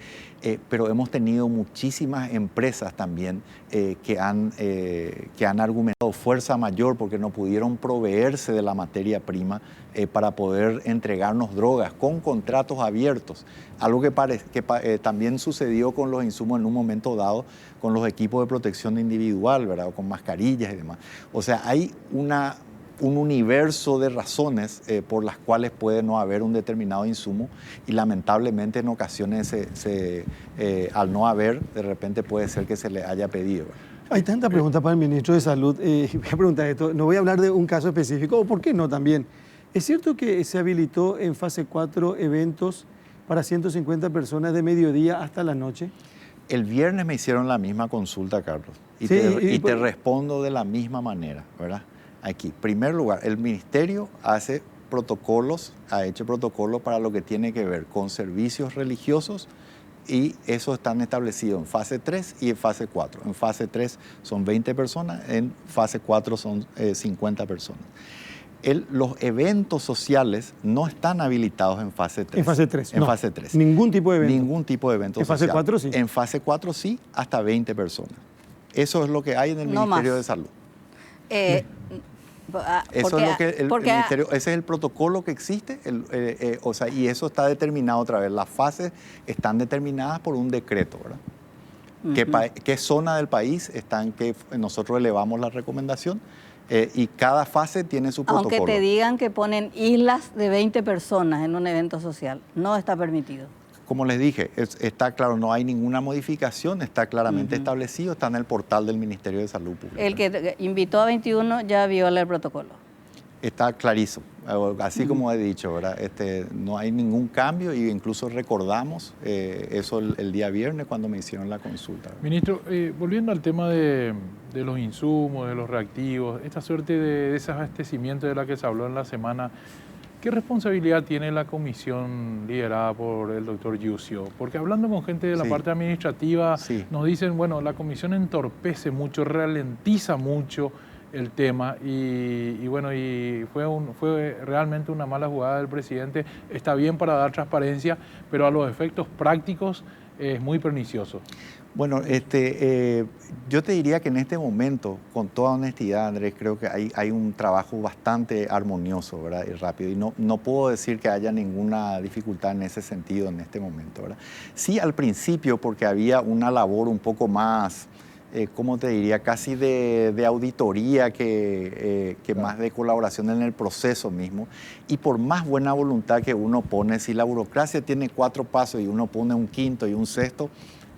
pero hemos tenido muchísimas empresas también que han argumentado fuerza mayor porque no pudieron proveerse de la materia prima para poder entregarnos drogas con contratos abiertos. Algo que también sucedió con los insumos en un momento dado, con los equipos de protección individual, ¿verdad? O con mascarillas y demás. O sea, hay un universo de razones por las cuales puede no haber un determinado insumo y lamentablemente en ocasiones al no haber, de repente puede ser que se le haya pedido, ¿verdad? Hay tanta pregunta para el ministro de Salud. Voy a preguntar esto. No voy a hablar de un caso específico, o por qué no también. ¿Es cierto que se habilitó en fase 4 eventos para 150 personas de mediodía hasta la noche? El viernes me hicieron la misma consulta, Carlos, y te respondo de la misma manera, ¿verdad? Aquí, en primer lugar, el ministerio hace protocolos para lo que tiene que ver con servicios religiosos, y eso están establecidos en fase 3 y en fase 4. En fase 3 son 20 personas, en fase 4 son 50 personas. Los eventos sociales no están habilitados en fase 3. En fase 3. En fase 3. Ningún tipo de evento. Ningún tipo de evento social. En fase 4 sí. En fase 4 sí, hasta 20 personas. Eso es lo que hay en el Ministerio de Salud. Eso es lo que el Ministerio, ese es el protocolo que existe, y eso está determinado otra vez. Las fases están determinadas por un decreto, ¿verdad? ¿Qué zona del país están que nosotros elevamos la recomendación? Y cada fase tiene su protocolo. Aunque te digan que ponen islas de 20 personas en un evento social, no está permitido. Como les dije, está claro, no hay ninguna modificación, está claramente establecido, está en el portal del Ministerio de Salud Pública. El que invitó a 21 ya viola el protocolo. Está clarísimo, así como he dicho, ¿verdad? No hay ningún cambio, y incluso recordamos eso el día viernes cuando me hicieron la consulta. Ministro, volviendo al tema de los insumos, de los reactivos, esta suerte de desabastecimiento de la que se habló en la semana, ¿qué responsabilidad tiene la comisión liderada por el doctor Yucio? Porque hablando con gente de la parte administrativa, nos dicen, bueno, la comisión entorpece mucho, ralentiza mucho el tema, y fue realmente una mala jugada del presidente. Está bien para dar transparencia, pero a los efectos prácticos es muy pernicioso. Bueno, yo te diría que en este momento, con toda honestidad, Andrés, creo que hay un trabajo bastante armonioso, ¿verdad? Y rápido, y no puedo decir que haya ninguna dificultad en ese sentido en este momento, ¿verdad? Sí, al principio, porque había una labor un poco más, ¿cómo te diría? Casi de auditoría que más de colaboración en el proceso mismo. Y por más buena voluntad que uno pone, si la burocracia tiene 4 pasos y uno pone un quinto y un sexto,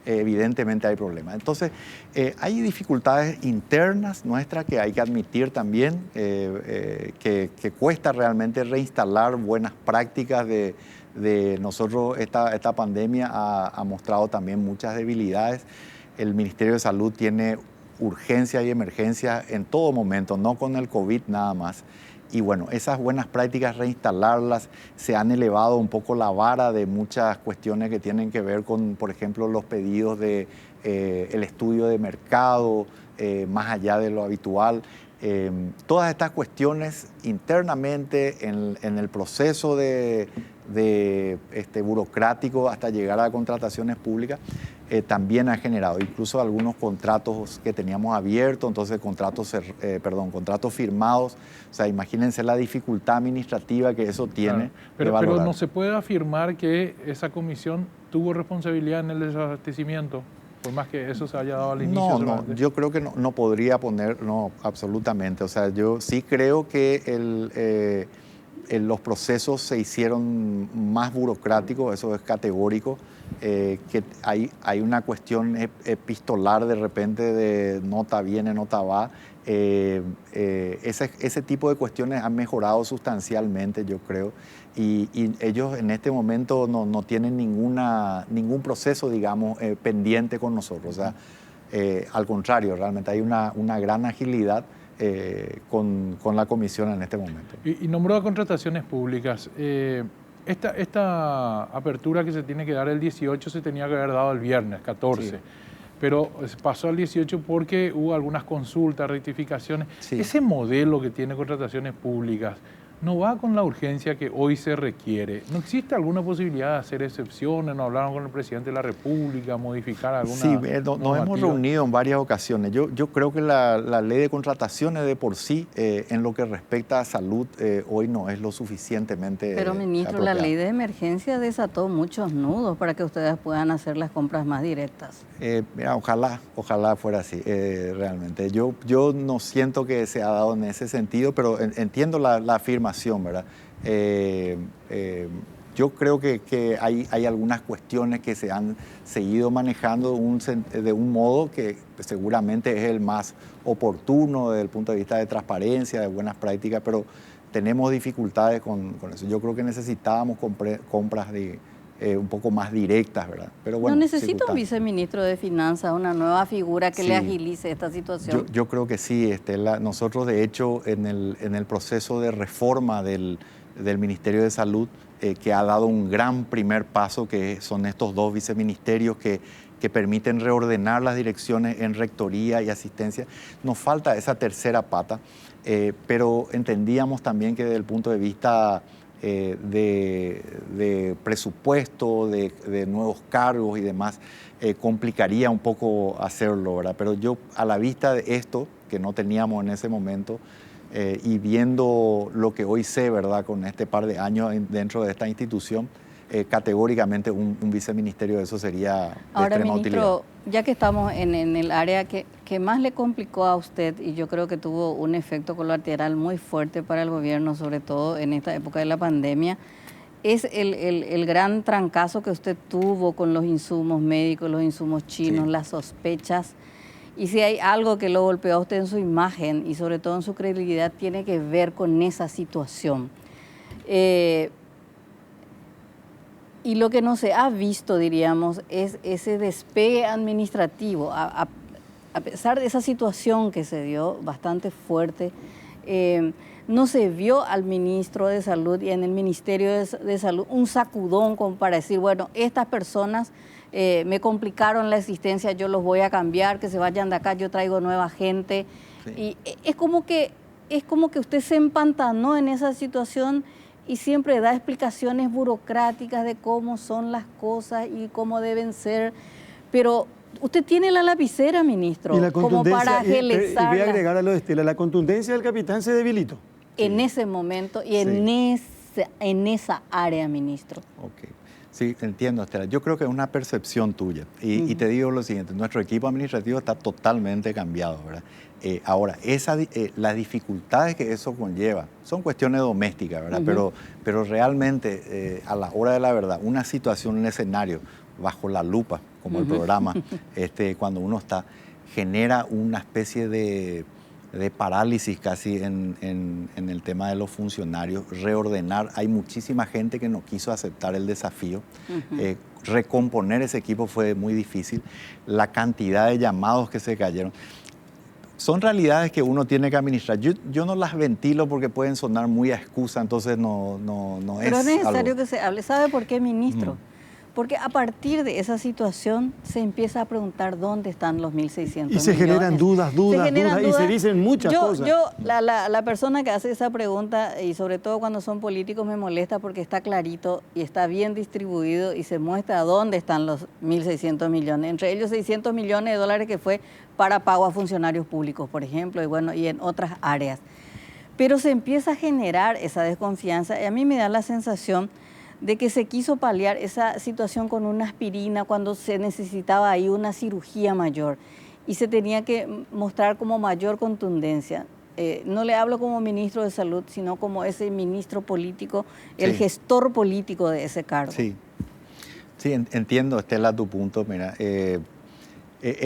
evidentemente hay problemas. Entonces, hay dificultades internas nuestras que hay que admitir también, que cuesta realmente reinstalar buenas prácticas de nosotros. Esta pandemia ha mostrado también muchas debilidades. El Ministerio de Salud tiene urgencias y emergencias en todo momento, no con el COVID nada más. Y bueno, esas buenas prácticas, reinstalarlas, se han elevado un poco la vara de muchas cuestiones que tienen que ver con, por ejemplo, los pedidos de el estudio de mercado, más allá de lo habitual. Todas estas cuestiones internamente en el proceso burocrático hasta llegar a contrataciones públicas, también ha generado incluso algunos contratos que teníamos abiertos, entonces contratos firmados. O sea, imagínense la dificultad administrativa que eso tiene. Claro, pero no se puede afirmar que esa comisión tuvo responsabilidad en el desabastecimiento, por más que eso se haya dado al inicio. No, yo creo que no podría poner, no, absolutamente. O sea, yo sí creo que los procesos se hicieron más burocráticos, eso es categórico. Que hay una cuestión epistolar de repente de nota viene, nota va. Ese tipo de cuestiones han mejorado sustancialmente, yo creo, y ellos en este momento no tienen ningún proceso, digamos, pendiente con nosotros. O sea, al contrario, realmente hay una gran agilidad con la comisión en este momento. Y nombró a contrataciones públicas. Esta apertura que se tiene que dar el 18 se tenía que haber dado el viernes 14. Sí. Pero pasó al 18 porque hubo algunas consultas, rectificaciones. Sí. Ese modelo que tiene contrataciones públicas no va con la urgencia que hoy se requiere. ¿No existe alguna posibilidad de hacer excepciones? ¿No hablaron con el presidente de la República, modificar alguna normativa? Nos hemos reunido en varias ocasiones. Yo creo que la ley de contrataciones de por sí, en lo que respecta a salud, hoy no es lo suficientemente Pero, ministro, apropiada. La ley de emergencia desató muchos nudos para que ustedes puedan hacer las compras más directas. Mira, ojalá fuera así, realmente. Yo no siento que se ha dado en ese sentido, pero entiendo la afirmación, ¿verdad? Yo creo que hay algunas cuestiones que se han seguido manejando de un modo que seguramente es el más oportuno desde el punto de vista de transparencia, de buenas prácticas, pero tenemos dificultades con eso. Yo creo que necesitábamos compras un poco más directas, ¿verdad? Pero bueno, ¿no necesita un viceministro de Finanzas, una nueva figura que le agilice esta situación? Yo creo que sí, Estela. Nosotros, de hecho, en el proceso de reforma del del Ministerio de Salud, que ha dado un gran primer paso, que son estos 2 viceministerios que permiten reordenar las direcciones en rectoría y asistencia. Nos falta esa tercera pata, pero entendíamos también que desde el punto de vista de presupuesto, de nuevos cargos y demás, complicaría un poco hacerlo, ¿verdad? Pero yo, a la vista de esto, que no teníamos en ese momento, y viendo lo que hoy sé, ¿verdad?, con este par de años dentro de esta institución, categóricamente un viceministerio de eso sería de Ahora, extrema ministro, utilidad. ya que estamos en el área que más le complicó a usted, y yo creo que tuvo un efecto colateral muy fuerte para el gobierno, sobre todo en esta época de la pandemia, es el gran trancazo que usted tuvo con los insumos médicos, los insumos chinos, Sí. las sospechas. Y si hay algo que lo golpeó a usted en su imagen y sobre todo en su credibilidad, tiene que ver con esa situación. Y lo que no se ha visto, diríamos, es ese despegue administrativo. A pesar de esa situación que se dio bastante fuerte, no se vio al ministro de Salud y en el Ministerio de Salud un sacudón como para decir, bueno, estas personas me complicaron la existencia, yo los voy a cambiar, que se vayan de acá, yo traigo nueva gente. Sí. Y es como que usted se empantanó en esa situación y siempre da explicaciones burocráticas de cómo son las cosas y cómo deben ser, pero usted tiene la lapicera, ministro, y la como para agilizar. Y voy a agregar a lo de Estela, la contundencia del capitán se debilitó. En ese momento y en esa área, ministro. Ok. Sí, entiendo, Estela. Yo creo que es una percepción tuya. Y te digo lo siguiente, nuestro equipo administrativo está totalmente cambiado, ¿verdad? Ahora, las dificultades que eso conlleva son cuestiones domésticas, ¿verdad? Pero realmente, a la hora de la verdad, una situación, un escenario bajo la lupa, como el programa, cuando uno está, genera una especie de parálisis casi en el tema de los funcionarios, reordenar. Hay muchísima gente que no quiso aceptar el desafío. Recomponer ese equipo fue muy difícil. La cantidad de llamados que se cayeron. Son realidades que uno tiene que administrar. Yo no las ventilo porque pueden sonar muy a excusa, entonces no es. Pero es necesario algo que se hable. ¿Sabe por qué, ministro? Porque a partir de esa situación se empieza a preguntar dónde están los 1.600 millones. Y se generan dudas, y se dicen muchas cosas. La persona que hace esa pregunta, y sobre todo cuando son políticos, me molesta porque está clarito y está bien distribuido y se muestra dónde están los 1.600 millones. Entre ellos 600 millones de dólares que fue para pago a funcionarios públicos, por ejemplo, y en otras áreas. Pero se empieza a generar esa desconfianza y a mí me da la sensación de que se quiso paliar esa situación con una aspirina cuando se necesitaba ahí una cirugía mayor y se tenía que mostrar como mayor contundencia. No le hablo como ministro de Salud, sino como ese ministro político, el gestor político de ese cargo. Sí, entiendo, Estela, tu punto. Mira,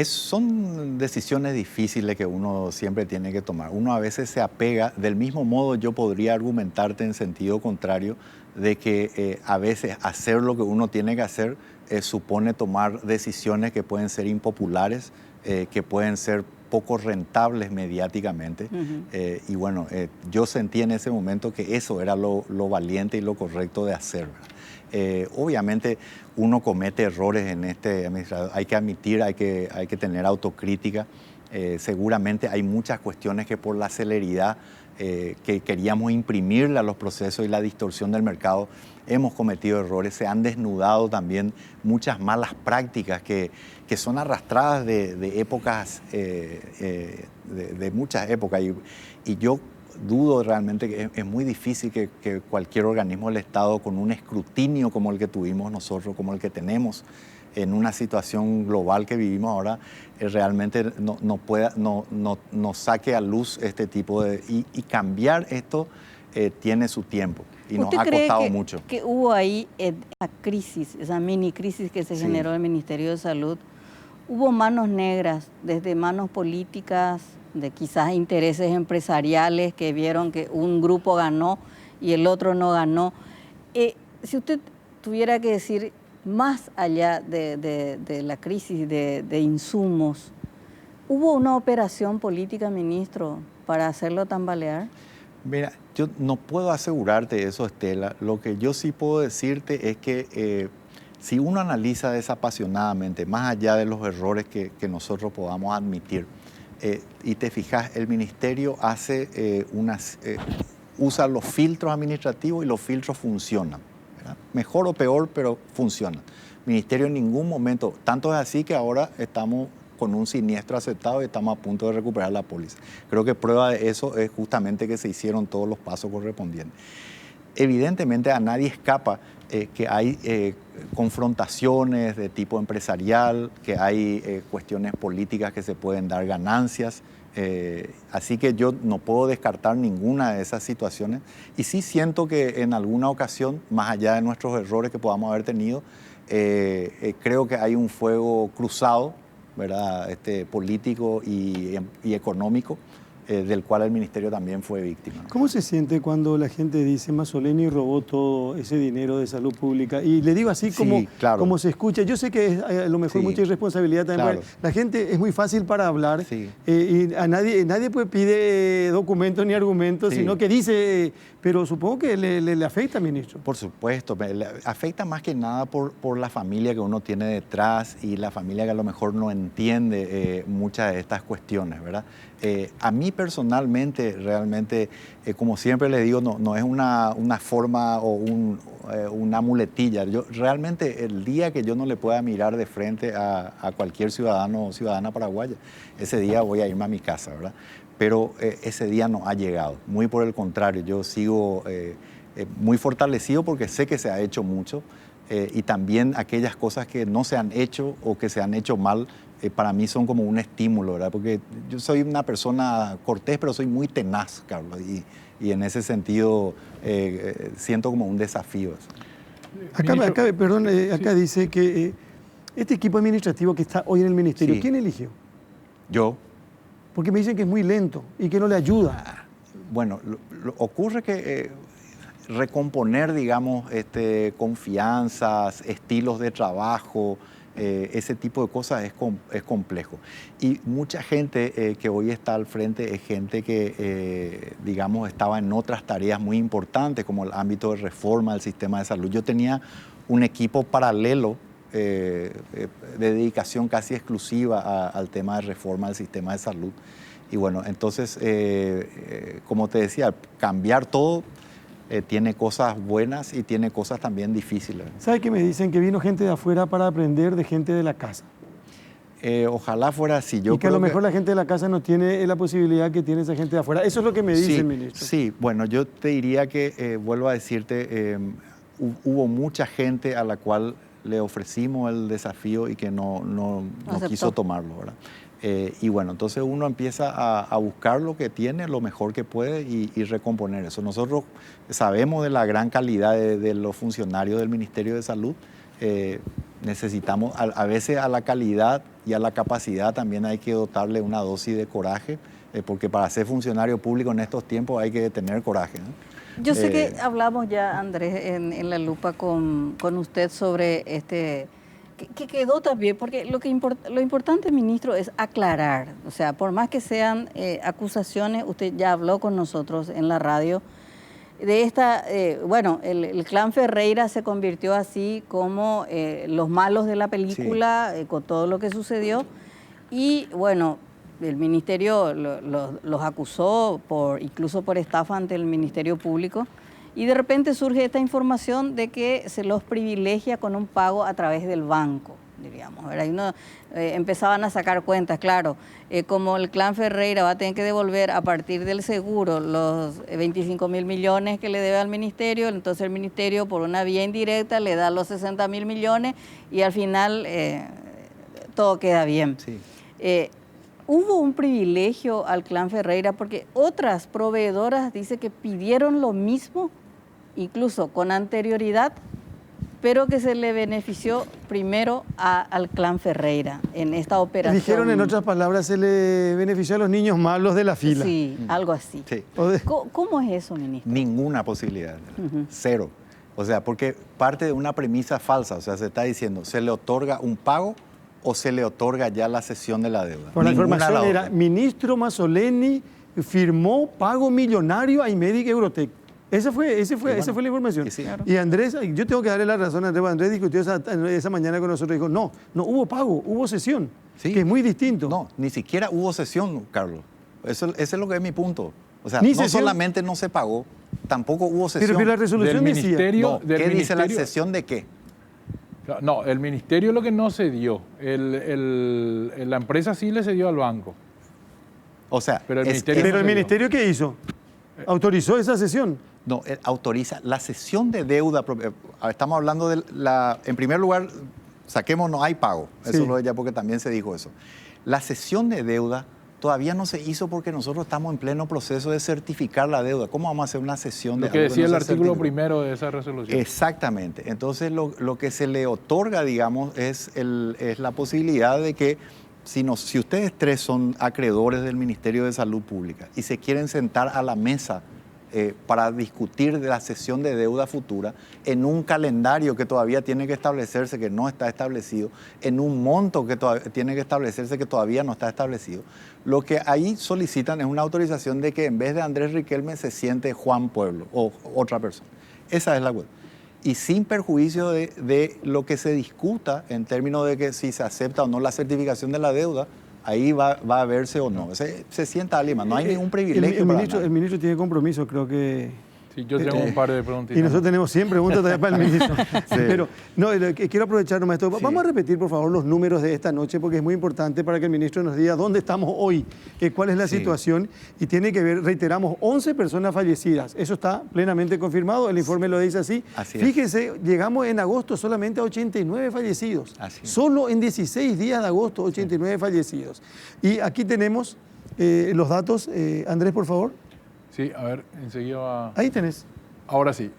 son decisiones difíciles que uno siempre tiene que tomar. Uno a veces se apega, del mismo modo yo podría argumentarte en sentido contrario, de que a veces hacer lo que uno tiene que hacer supone tomar decisiones que pueden ser impopulares, que pueden ser poco rentables mediáticamente. Y bueno, yo sentí en ese momento que eso era lo valiente y lo correcto de hacer. Obviamente uno comete errores en este administrador, hay que admitir, hay que tener autocrítica. Seguramente hay muchas cuestiones que por la celeridad que queríamos imprimirle a los procesos y la distorsión del mercado, hemos cometido errores. Se han desnudado también muchas malas prácticas que son arrastradas de épocas, de muchas épocas. Y yo dudo realmente que es muy difícil que cualquier organismo del Estado, con un escrutinio como el que tuvimos nosotros, como el que tenemos en una situación global que vivimos ahora, realmente no saque a luz este tipo de... Y cambiar esto tiene su tiempo y nos ha costado mucho. ¿Usted cree que hubo ahí esa crisis, esa mini crisis que se generó en el Ministerio de Salud? Hubo manos negras, desde manos políticas, de quizás intereses empresariales que vieron que un grupo ganó y el otro no ganó. Si usted tuviera que decir, más allá de la crisis de insumos, ¿hubo una operación política, ministro, para hacerlo tambalear? Mira, yo no puedo asegurarte eso, Estela. Lo que yo sí puedo decirte es que si uno analiza desapasionadamente, más allá de los errores que nosotros podamos admitir, y te fijas, el ministerio hace usa los filtros administrativos y los filtros funcionan, ¿verdad? Mejor o peor, pero funcionan. El ministerio en ningún momento, tanto es así que ahora estamos con un siniestro aceptado y estamos a punto de recuperar la póliza. Creo que prueba de eso es justamente que se hicieron todos los pasos correspondientes. Evidentemente a nadie escapa que hay confrontaciones de tipo empresarial, que hay cuestiones políticas que se pueden dar ganancias. Así que yo no puedo descartar ninguna de esas situaciones. Y sí siento que en alguna ocasión, más allá de nuestros errores que podamos haber tenido, creo que hay un fuego cruzado, ¿verdad? Político y económico, del cual el ministerio también fue víctima. ¿Cómo se siente cuando la gente dice Mazzoleni robó todo ese dinero de salud pública? Y le digo así como, sí, claro, como se escucha. Yo sé que es a lo mejor sí, mucha irresponsabilidad también. claro. La gente es muy fácil para hablar, Sí. Y a nadie pues pide documentos ni argumentos, Sí. sino que dice, pero supongo que le afecta, ministro. Por supuesto, le afecta más que nada por la familia que uno tiene detrás y la familia que a lo mejor no entiende muchas de estas cuestiones, ¿verdad? A mí personalmente, realmente, como siempre le digo, no es una forma o una muletilla. Yo realmente el día que yo no le pueda mirar de frente a cualquier ciudadano o ciudadana paraguaya, ese día voy a irme a mi casa, ¿verdad? Pero ese día no ha llegado. Muy por el contrario, yo sigo muy fortalecido porque sé que se ha hecho mucho y también aquellas cosas que no se han hecho o que se han hecho mal, para mí son como un estímulo, ¿verdad? Porque yo soy una persona cortés, pero soy muy tenaz, Carlos, y en ese sentido siento como un desafío. Acá dice que este equipo administrativo que está hoy en el ministerio, Sí. ¿quién eligió? Yo. Porque me dicen que es muy lento y que no le ayuda. Bueno, ocurre que recomponer, digamos, confianzas, estilos de trabajo, ese tipo de cosas es complejo. Y mucha gente que hoy está al frente es gente que, digamos, estaba en otras tareas muy importantes, como el ámbito de reforma del sistema de salud. Yo tenía un equipo paralelo de dedicación casi exclusiva al tema de reforma del sistema de salud. Y bueno, entonces, como te decía, cambiar todo tiene cosas buenas y tiene cosas también difíciles. ¿Sabe qué me dicen? Que vino gente de afuera para aprender de gente de la casa. Ojalá fuera así. Yo y que a lo mejor la gente de la casa no tiene la posibilidad que tiene esa gente de afuera. Eso es lo que me dice el ministro. Sí, bueno, yo te diría que, vuelvo a decirte, hubo mucha gente a la cual le ofrecimos el desafío y que no quiso tomarlo, ¿verdad? Y bueno, entonces uno empieza a buscar lo que tiene, lo mejor que puede y recomponer eso. Nosotros sabemos de la gran calidad de los funcionarios del Ministerio de Salud. Necesitamos, a veces a la calidad y a la capacidad también hay que dotarle una dosis de coraje, porque para ser funcionario público en estos tiempos hay que tener coraje, ¿no? Yo sé que hablamos ya, Andrés, en la lupa con usted sobre que quedó también, porque lo importante, ministro, es aclarar. O sea, por más que sean acusaciones, usted ya habló con nosotros en la radio de esta, bueno, el clan Ferreira se convirtió así como los malos de la película, sí, con todo lo que sucedió. Y bueno, el ministerio los acusó incluso por estafa ante el Ministerio Público. Y de repente surge esta información de que se los privilegia con un pago a través del banco, diríamos, ¿verdad? Y empezaban a sacar cuentas, claro, como el clan Ferreira va a tener que devolver a partir del seguro los 25.000 millones que le debe al ministerio, entonces el ministerio por una vía indirecta le da los 60.000 millones y al final todo queda bien. Sí. Hubo un privilegio al clan Ferreira porque otras proveedoras dicen que pidieron lo mismo, incluso con anterioridad, pero que se le benefició primero al clan Ferreira en esta operación. Dijeron, en otras palabras, se le benefició a los niños malos de la fila. Sí, algo así. Sí. ¿Cómo es eso, ministro? Ninguna posibilidad, cero. O sea, porque parte de una premisa falsa, o sea, se está diciendo, se le otorga un pago o se le otorga ya la cesión de la deuda. Por la información era ministro Mazzoleni firmó pago millonario a Imedic Eurotec. Esa fue la información. Sí, Y Andrés, yo tengo que darle la razón a Andrés. Andrés discutió esa mañana con nosotros y dijo, no hubo pago, hubo sesión, Sí. que es muy distinto. No, ni siquiera hubo sesión, Carlos. Ese es lo que es mi punto. O sea, Ni no sesión. solamente no se pagó, tampoco hubo sesión. Pero la resolución Del decía... ministerio- No, del ¿qué dice la ministerio- sesión de qué? No, el ministerio lo que no se dio. La empresa sí le cedió al banco. O sea, Pero el es- ministerio- Pero el no se dio. ministerio, ¿qué hizo? ¿Autorizó esa sesión? No, autoriza la cesión de deuda. Estamos hablando en primer lugar, saquemos, no hay pago. Eso Sí. lo ya porque también se dijo eso. La cesión de deuda todavía no se hizo porque nosotros estamos en pleno proceso de certificar la deuda. ¿Cómo vamos a hacer una cesión de Lo que algo decía no el se artículo certificó? primero de esa resolución. Exactamente. Entonces, lo que se le otorga, digamos, es la posibilidad de que si ustedes tres son acreedores del Ministerio de Salud Pública y se quieren sentar a la mesa para discutir de la cesión de deuda futura en un calendario que todavía tiene que establecerse, que no está establecido, en un monto que tiene que establecerse, que todavía no está establecido, lo que ahí solicitan es una autorización de que en vez de Andrés Riquelme se siente Juan Pueblo o otra persona. Esa es la cuestión. Y sin perjuicio de lo que se discuta en términos de que si se acepta o no la certificación de la deuda, ahí va a verse o no. Se sienta alguien más, no hay ningún privilegio El para ministro, nadie. el ministro tiene compromiso, creo que... Sí, yo tengo un par de preguntitas. Y nosotros tenemos 100 preguntas todavía para el ministro. Pero no, quiero aprovechar nomás esto. Vamos a repetir, por favor, los números de esta noche, porque es muy importante para que el ministro nos diga dónde estamos hoy, cuál es la situación. Y tiene que ver, reiteramos, 11 personas fallecidas. Eso está plenamente confirmado, el informe lo dice así. Así es. Fíjense, llegamos en agosto solamente a 89 fallecidos. Así es. Solo en 16 días de agosto, 89 fallecidos. Y aquí tenemos los datos. Andrés, por favor. Sí, a ver, enseguida va... Ahí tenés. Ahora sí,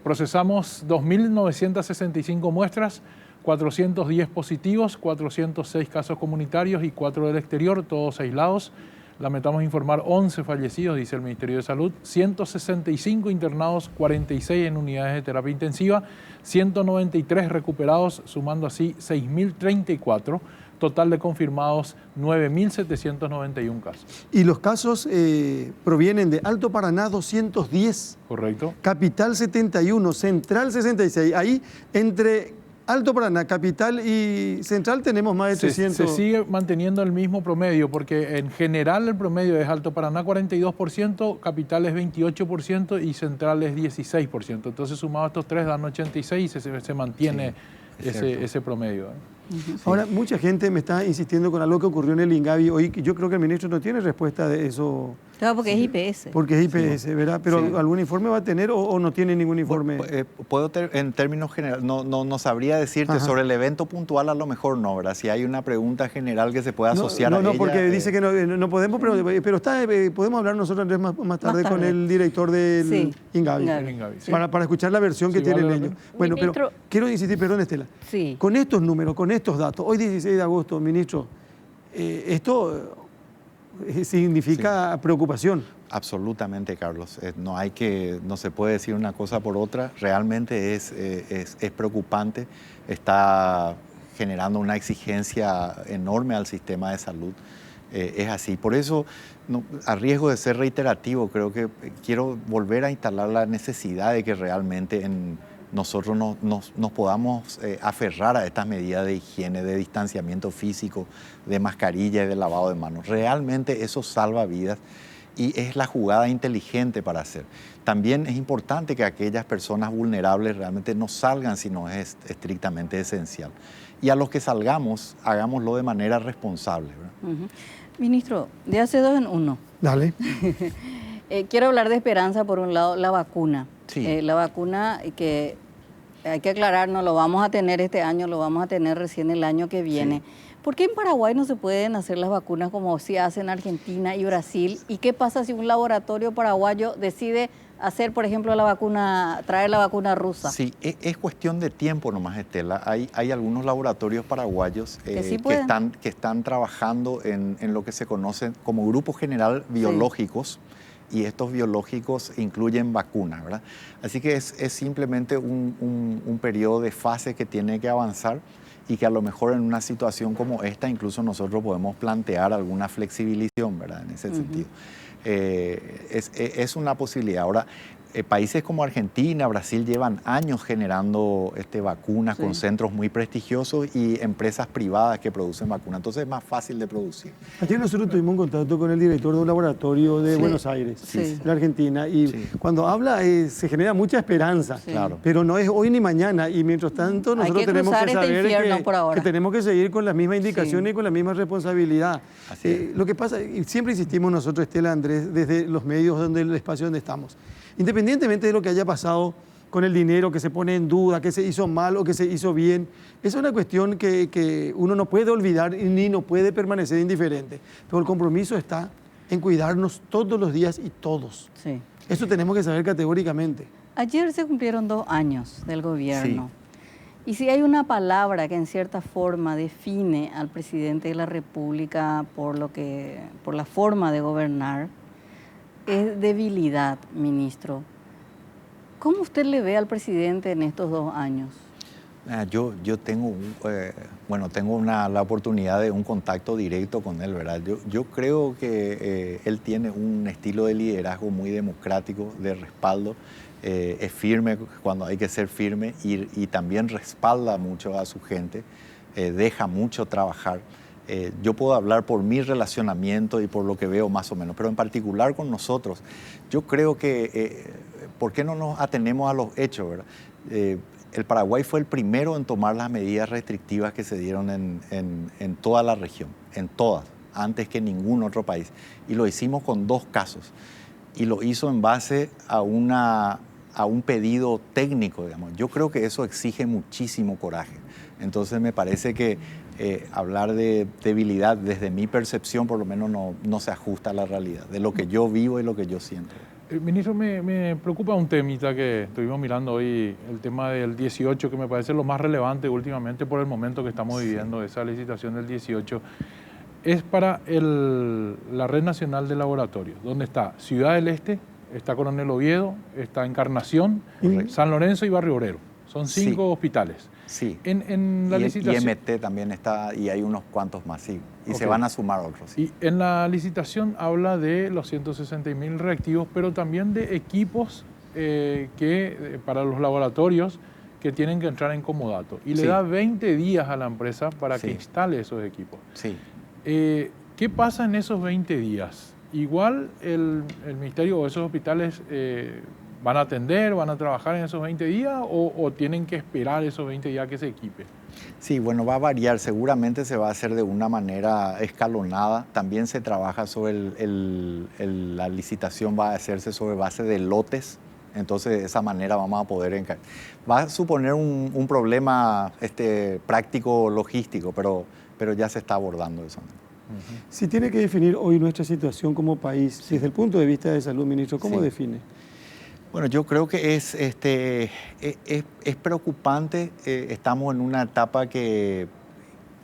procesamos 2.965 muestras, 410 positivos, 406 casos comunitarios y 4 del exterior, todos aislados. Lamentamos informar 11 fallecidos, dice el Ministerio de Salud, 165 internados, 46 en unidades de terapia intensiva, 193 recuperados, sumando así 6.034. Total de confirmados 9.791 casos. Y los casos provienen de Alto Paraná 210, ¿Correcto? Capital 71, Central 66. Ahí entre Alto Paraná, Capital y Central tenemos más de 300. Se sigue manteniendo el mismo promedio porque en general el promedio es Alto Paraná 42%, Capital es 28% y Central es 16%. Entonces sumados estos tres dan 86 y se mantiene ese promedio. Ahora, mucha gente me está insistiendo con algo que ocurrió en el INGABI hoy, que yo creo que el ministro no tiene respuesta de eso. Claro, porque es IPS. Porque es IPS, ¿verdad? Pero Sí. ¿algún informe va a tener o no tiene ningún informe? En términos generales, no sabría decirte Ajá. sobre el evento puntual, a lo mejor no, ¿verdad? Si hay una pregunta general que se pueda asociar a ella. No, porque dice que no podemos, pero está, podemos hablar nosotros, Andrés, más tarde con tarde. el director del Sí. INGABI. El INGABI, sí. Para escuchar la versión que Sí, tienen vale, ellos. vale. Bueno, pero Ministro. quiero insistir, perdón, Estela. Sí. Con estos números, con estos datos, hoy 16 de agosto, ministro, esto significa preocupación. Absolutamente, Carlos. No se puede decir una cosa por otra. Realmente es preocupante. Está generando una exigencia enorme al sistema de salud. Es así. Por eso, a riesgo de ser reiterativo, creo que quiero volver a instalar la necesidad de que realmente nosotros nos podamos aferrar a estas medidas de higiene, de distanciamiento físico, de mascarilla y de lavado de manos. Realmente eso salva vidas y es la jugada inteligente para hacer. También es importante que aquellas personas vulnerables realmente no salgan si no es estrictamente esencial. Y a los que salgamos, hagámoslo de manera responsable, ¿verdad? Ujú. Ministro, de hace 2 en 1. Dale. Quiero hablar de esperanza, por un lado, la vacuna. Sí. La vacuna que hay que aclarar, no lo vamos a tener este año, lo vamos a tener recién el año que viene. ¿Por qué en Paraguay no se pueden hacer las vacunas como se hace en Argentina y Brasil? ¿Y qué pasa si un laboratorio paraguayo decide hacer, por ejemplo, traer la vacuna rusa? Sí, es cuestión de tiempo nomás, Estela. Hay algunos laboratorios paraguayos Que sí pueden. que están trabajando en lo que se conoce como Grupo General Biológicos, y estos biológicos incluyen vacunas, ¿verdad? Así que es simplemente un periodo de fase que tiene que avanzar y que a lo mejor en una situación como esta incluso nosotros podemos plantear alguna flexibilización, ¿verdad? En ese sentido. Es una posibilidad. Ahora, países como Argentina, Brasil llevan años generando vacunas con centros muy prestigiosos y empresas privadas que producen vacunas. Entonces es más fácil de producir. Ayer nosotros tuvimos un contacto con el director de un laboratorio de Buenos Aires, de la Argentina, y cuando habla se genera mucha esperanza, pero no es hoy ni mañana, y mientras tanto nosotros tenemos que saber que tenemos que seguir con las mismas indicaciones y con la misma responsabilidad. Lo que pasa, y siempre insistimos nosotros, Estela, Andrés, desde los medios, el espacio donde estamos, independientemente de lo que haya pasado con el dinero, que se pone en duda, que se hizo mal o que se hizo bien, es una cuestión que uno no puede olvidar ni no puede permanecer indiferente. Pero el compromiso está en cuidarnos todos los días y todos. Sí. Eso tenemos que saber categóricamente. Ayer se cumplieron 2 años del gobierno. Y si hay una palabra que en cierta forma define al presidente de la República por la forma de gobernar, es debilidad, ministro. ¿Cómo usted le ve al presidente en estos 2 años? Yo tengo, tengo la oportunidad de un contacto directo con él, ¿verdad? Yo creo que él tiene un estilo de liderazgo muy democrático, de respaldo. Es firme cuando hay que ser firme y también respalda mucho a su gente, deja mucho trabajar. Yo puedo hablar por mi relacionamiento y por lo que veo más o menos, pero en particular con nosotros, yo creo que, ¿por qué no nos atenemos a los hechos, verdad? El Paraguay fue el primero en tomar las medidas restrictivas que se dieron en toda la región, en todas, antes que ningún otro país. Y lo hicimos con 2 casos. Y lo hizo en base a un pedido técnico, digamos. Yo creo que eso exige muchísimo coraje. Entonces me parece que hablar de debilidad, desde mi percepción, por lo menos no se ajusta a la realidad, de lo que yo vivo y lo que yo siento. Ministro, me preocupa un temita que estuvimos mirando hoy, el tema del 18, que me parece lo más relevante últimamente por el momento que estamos viviendo, esa licitación del 18. Es para la Red Nacional de Laboratorios, donde está Ciudad del Este, está Coronel Oviedo, está Encarnación, San Lorenzo y Barrio Obrero. Son 5 hospitales. Sí. En la licitación... IMT también está, y hay unos cuantos más, sí. Y se van a sumar otros. Sí. Y en la licitación habla de los 160.000 reactivos, pero también de equipos para los laboratorios que tienen que entrar en comodato. Y le da 20 días a la empresa para que instale esos equipos. Sí. ¿Qué pasa en esos 20 días? Igual el ministerio o esos hospitales van a atender, van a trabajar en esos 20 días o tienen que esperar esos 20 días que se equipe. Sí, bueno, va a variar. Seguramente se va a hacer de una manera escalonada. También se trabaja sobre la licitación, va a hacerse sobre base de lotes. Entonces, de esa manera vamos a poder... Va a suponer un problema práctico, logístico, pero ya se está abordando eso. Si tiene que definir hoy nuestra situación como país, desde el punto de vista de salud, ministro, ¿cómo define? Bueno, yo creo que es preocupante. Estamos en una etapa que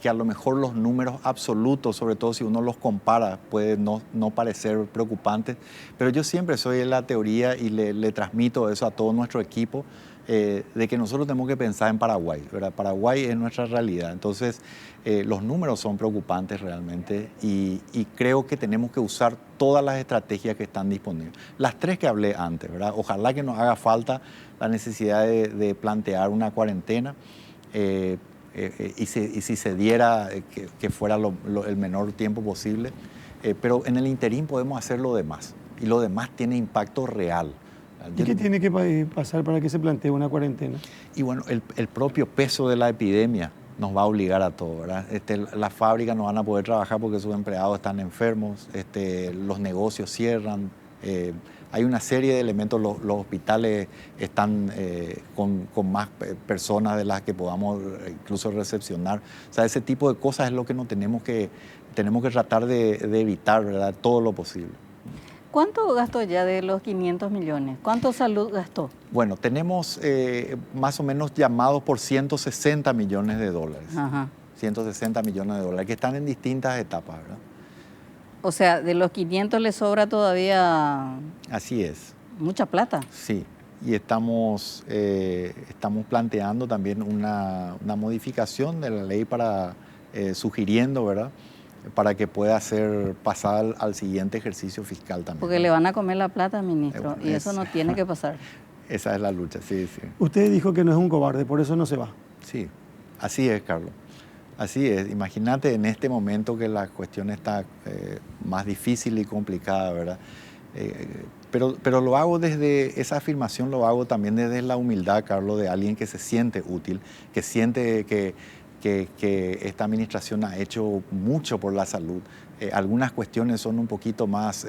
a lo mejor los números absolutos, sobre todo si uno los compara, puede no parecer preocupantes. Pero yo siempre soy de la teoría y le transmito eso a todo nuestro equipo, de que nosotros tenemos que pensar en Paraguay, ¿verdad? Paraguay es nuestra realidad. Entonces, los números son preocupantes realmente y creo que tenemos que usar todas las estrategias que están disponibles. Las 3 que hablé antes, ¿verdad? Ojalá que nos haga falta la necesidad de plantear una cuarentena y si se diera que fuera el menor tiempo posible. Pero en el interín podemos hacer lo demás y lo demás tiene impacto real. ¿Y qué tiene que pasar para que se plantee una cuarentena? Y bueno, el propio peso de la epidemia nos va a obligar a todo, ¿verdad? Las fábricas no van a poder trabajar porque sus empleados están enfermos, los negocios cierran, hay una serie de elementos, los hospitales están con más personas de las que podamos incluso recepcionar. O sea, ese tipo de cosas es lo que tenemos que tratar de evitar, ¿verdad? Todo lo posible. ¿Cuánto gastó ya de los 500 millones? ¿Cuánto salud gastó? Bueno, tenemos más o menos llamados por 160 millones de dólares. Ajá. 160 millones de dólares, que están en distintas etapas, ¿verdad? O sea, de los 500 le sobra todavía... Así es. Mucha plata. Sí, y estamos planteando también una modificación de la ley sugiriendo, ¿verdad?, para que pueda ser pasada al siguiente ejercicio fiscal también. Porque le van a comer la plata, ministro, Bueno, y eso no tiene que pasar. Esa es la lucha, sí. Usted dijo que no es un cobarde, por eso no se va. Sí, así es, Carlos. Así es. Imagínate en este momento que la cuestión está más difícil y complicada, ¿verdad? Pero lo hago desde, esa afirmación lo hago también desde la humildad, Carlos, de alguien que se siente útil, que siente que esta administración ha hecho mucho por la salud. Algunas cuestiones son un poquito más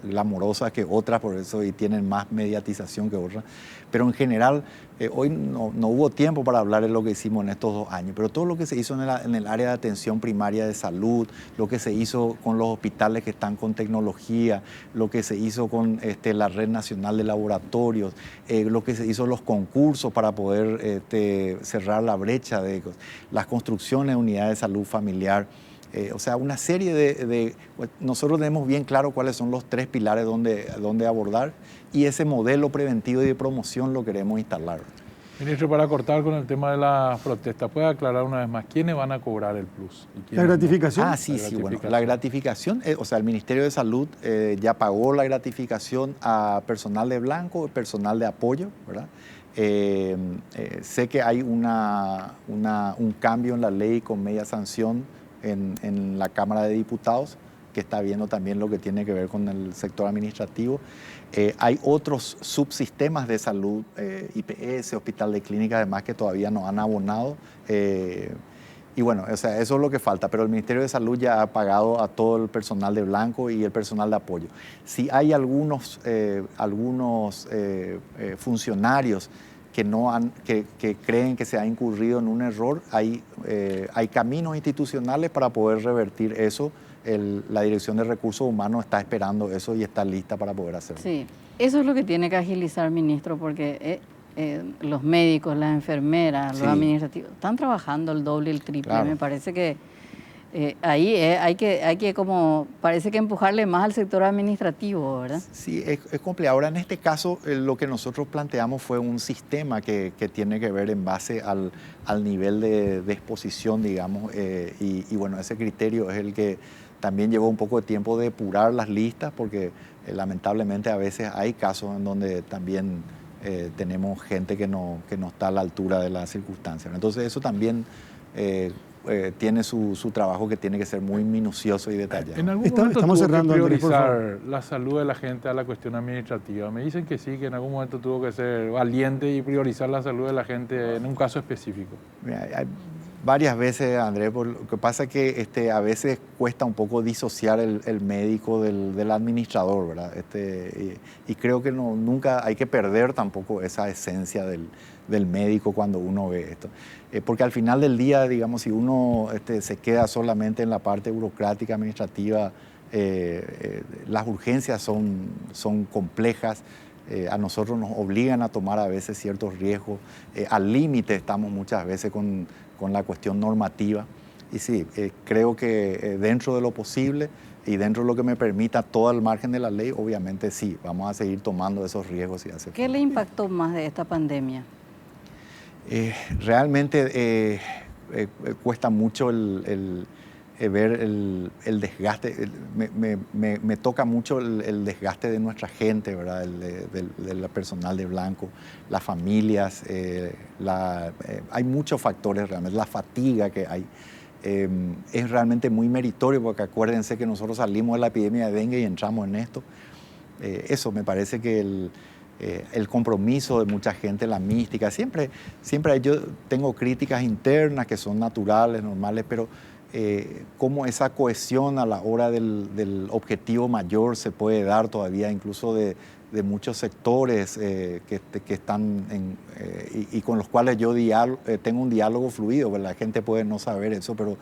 glamorosas que otras, por eso, y tienen más mediatización que otras. Pero en general, hoy no hubo tiempo para hablar de lo que hicimos en estos 2 años, pero todo lo que se hizo en el área de atención primaria de salud, lo que se hizo con los hospitales que están con tecnología, lo que se hizo con la Red Nacional de Laboratorios, lo que se hizo los concursos para poder cerrar la brecha de las construcciones de unidades de salud familiar. O sea, una serie nosotros tenemos bien claro cuáles son los 3 pilares donde abordar, y ese modelo preventivo y de promoción lo queremos instalar. Ministro, para cortar con el tema de las protestas, ¿puede aclarar una vez más quiénes van a cobrar el plus? ¿La gratificación? Ah, sí, bueno, la gratificación, o sea, el Ministerio de Salud ya pagó la gratificación a personal de blanco, personal de apoyo, ¿verdad? Sé que hay un cambio en la ley con media sanción en la Cámara de Diputados, que está viendo también lo que tiene que ver con el sector administrativo. Hay otros subsistemas de salud, IPS, Hospital de Clínica, además, que todavía no han abonado. Y bueno, o sea, eso es lo que falta, pero el Ministerio de Salud ya ha pagado a todo el personal de blanco y el personal de apoyo. Si hay algunos funcionarios que creen que se ha incurrido en un error, hay caminos institucionales para poder revertir eso. La Dirección de Recursos Humanos está esperando eso y está lista para poder hacerlo. Sí, eso es lo que tiene que agilizar, ministro, porque los médicos, las enfermeras, los administrativos, están trabajando el doble y el triple. Claro. Me parece que ahí hay que como, parece que empujarle más al sector administrativo, ¿verdad? Sí, es complicado. Ahora, en este caso, lo que nosotros planteamos fue un sistema que tiene que ver en base al nivel de exposición, digamos, y bueno, ese criterio es el que también llevó un poco de tiempo de depurar las listas, porque lamentablemente a veces hay casos en donde también tenemos gente que no está a la altura de las circunstancias. Entonces eso también tiene su trabajo, que tiene que ser muy minucioso y detallado. En algún momento estamos cerrando, que priorizar la salud de la gente a la cuestión administrativa. Me dicen que sí, que en algún momento tuvo que ser valiente y priorizar la salud de la gente en un caso específico. Mira, hay varias veces, Andrés, lo que pasa es que a veces cuesta un poco disociar el médico del administrador, ¿verdad? Y creo que nunca hay que perder tampoco esa esencia del médico cuando uno ve esto. Porque al final del día, digamos, si uno se queda solamente en la parte burocrática, administrativa, las urgencias son complejas. A nosotros nos obligan a tomar a veces ciertos riesgos. Al límite estamos muchas veces con la cuestión normativa. Y sí, creo que dentro de lo posible y dentro de lo que me permita todo el margen de la ley, obviamente sí, vamos a seguir tomando esos riesgos. ¿Qué le impactó más de esta pandemia? Realmente cuesta mucho ver el desgaste. Me toca mucho el desgaste de nuestra gente, ¿verdad? Del personal de blanco, las familias. Hay muchos factores realmente, la fatiga que hay. Es realmente muy meritorio, porque acuérdense que nosotros salimos de la epidemia de dengue y entramos en esto. Eso me parece que el compromiso de mucha gente, la mística, siempre yo tengo críticas internas que son naturales, normales, pero cómo esa cohesión a la hora del objetivo mayor se puede dar todavía, incluso de muchos sectores que están y con los cuales yo tengo un diálogo fluido, pues la gente puede no saber eso, pero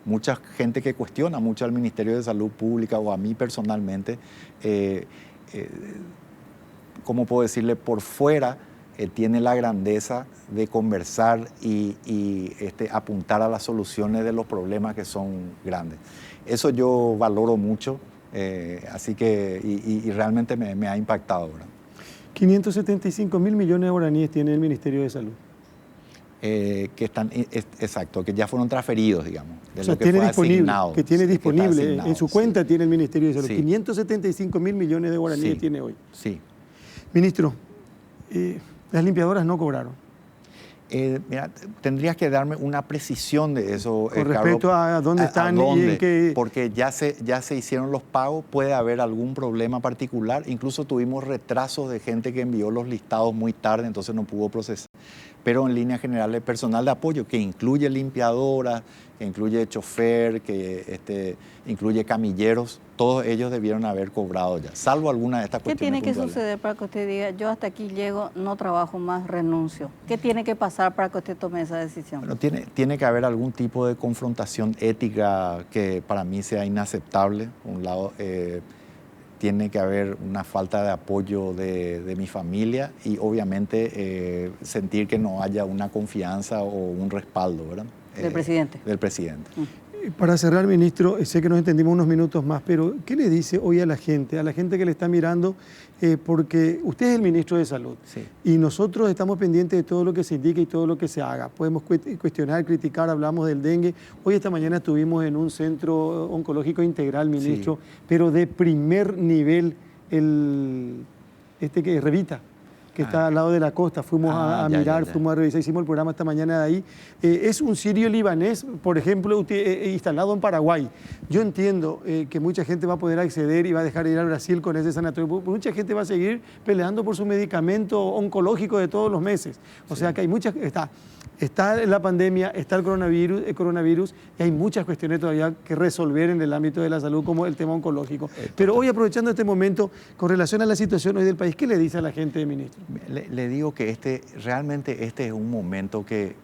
mucha gente que cuestiona mucho al Ministerio de Salud Pública o a mí personalmente, ¿cómo puedo decirle? Por fuera tiene la grandeza de conversar y apuntar a las soluciones de los problemas que son grandes. Eso yo valoro mucho, así que, y realmente me ha impactado, ¿verdad? 575.000 millones de guaraníes tiene el Ministerio de Salud. que están, exacto, que ya fueron transferidos, digamos. O sea, tiene disponible, que tiene sí, disponible en su cuenta, tiene el Ministerio de Salud. Sí. 575.000 millones de guaraníes Sí. tiene hoy. Sí. Ministro, las limpiadoras no cobraron. Mira, tendrías que darme una precisión de eso, Con respecto a dónde están y en qué... Porque ya se hicieron los pagos, puede haber algún problema particular. Incluso tuvimos retrasos de gente que envió los listados muy tarde, entonces no pudo procesar. Pero en línea general, el personal de apoyo, que incluye limpiadoras, que incluye chofer, que incluye camilleros, todos ellos debieron haber cobrado ya, salvo alguna de estas ¿Qué cuestiones tiene que puntuales. suceder para que usted diga, yo hasta aquí llego, no trabajo más, renuncio? ¿Qué tiene que pasar para que usted tome esa decisión? Bueno, tiene que haber algún tipo de confrontación ética que para mí sea inaceptable. Por un lado, tiene que haber una falta de apoyo de mi familia y obviamente sentir que no haya una confianza o un respaldo, ¿verdad? ¿Del presidente? Del presidente. Para cerrar, ministro, sé que nos entendimos unos minutos más, pero ¿qué le dice hoy a la gente que le está mirando? Porque usted es el ministro de Salud, Sí. y nosotros estamos pendientes de todo lo que se indique y todo lo que se haga. Podemos cuestionar, criticar, hablamos del dengue. Hoy esta mañana estuvimos en un centro oncológico integral, ministro, Sí. pero de primer nivel, que es Revita, que está al lado de la costa. Fuimos a mirar, fuimos a revisar, hicimos el programa esta mañana de ahí. Es un sirio libanés, por ejemplo, instalado en Paraguay. Yo entiendo que mucha gente va a poder acceder y va a dejar de ir al Brasil con ese sanatorio. Mucha gente va a seguir peleando por su medicamento oncológico de todos los meses. O sea que hay muchas... Está la pandemia, está el coronavirus y hay muchas cuestiones todavía que resolver en el ámbito de la salud, como el tema oncológico. Pero hoy, aprovechando este momento, con relación a la situación hoy del país, ¿qué le dice a la gente, ministro? Le digo que realmente este es un momento que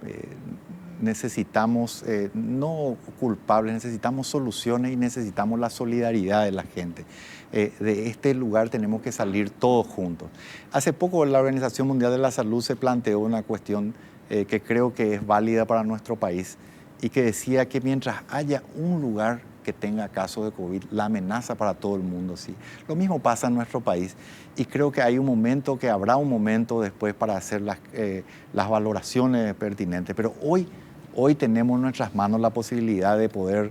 necesitamos, no culpables, necesitamos soluciones y necesitamos la solidaridad de la gente. De este lugar tenemos que salir todos juntos. Hace poco la Organización Mundial de la Salud se planteó una cuestión que creo que es válida para nuestro país y que decía que mientras haya un lugar que tenga casos de COVID, la amenaza para todo el mundo, sí. Lo mismo pasa en nuestro país y creo que hay un momento, que habrá un momento después para hacer las valoraciones pertinentes, pero hoy tenemos en nuestras manos la posibilidad de poder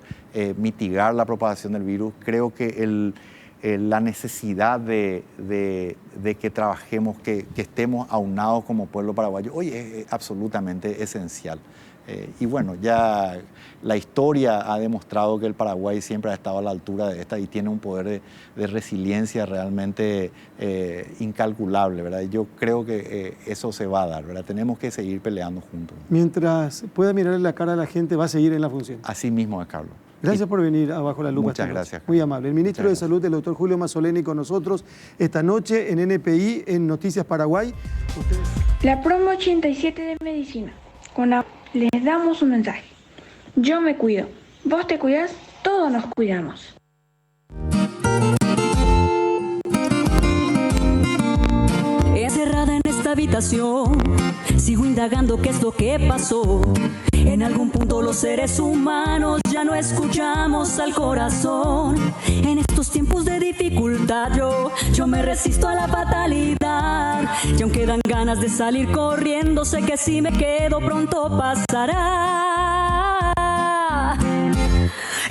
mitigar la propagación del virus. Creo que la necesidad de que trabajemos, que estemos aunados como pueblo paraguayo, hoy es absolutamente esencial. Y bueno, ya la historia ha demostrado que el Paraguay siempre ha estado a la altura de esta y tiene un poder de resiliencia realmente incalculable, ¿verdad? Y yo creo que eso se va a dar, ¿verdad? Tenemos que seguir peleando juntos. Mientras pueda mirarle la cara a la gente, va a seguir en la función. Así mismo es, Carlos. Gracias por venir a Bajo la Lupa. Muchas gracias. Muy amable. El ministro de Salud, el doctor Julio Mazzoleni, con nosotros esta noche en NPI, en Noticias Paraguay. La promo 87 de medicina. Les damos un mensaje. Yo me cuido. Vos te cuidás, todos nos cuidamos. Encerrada en esta habitación, sigo indagando qué es lo que pasó. En algún punto los seres humanos ya no escuchamos al corazón. En estos tiempos de dificultad yo me resisto a la fatalidad. Y aunque dan ganas de salir corriendo, sé que si me quedo pronto pasará.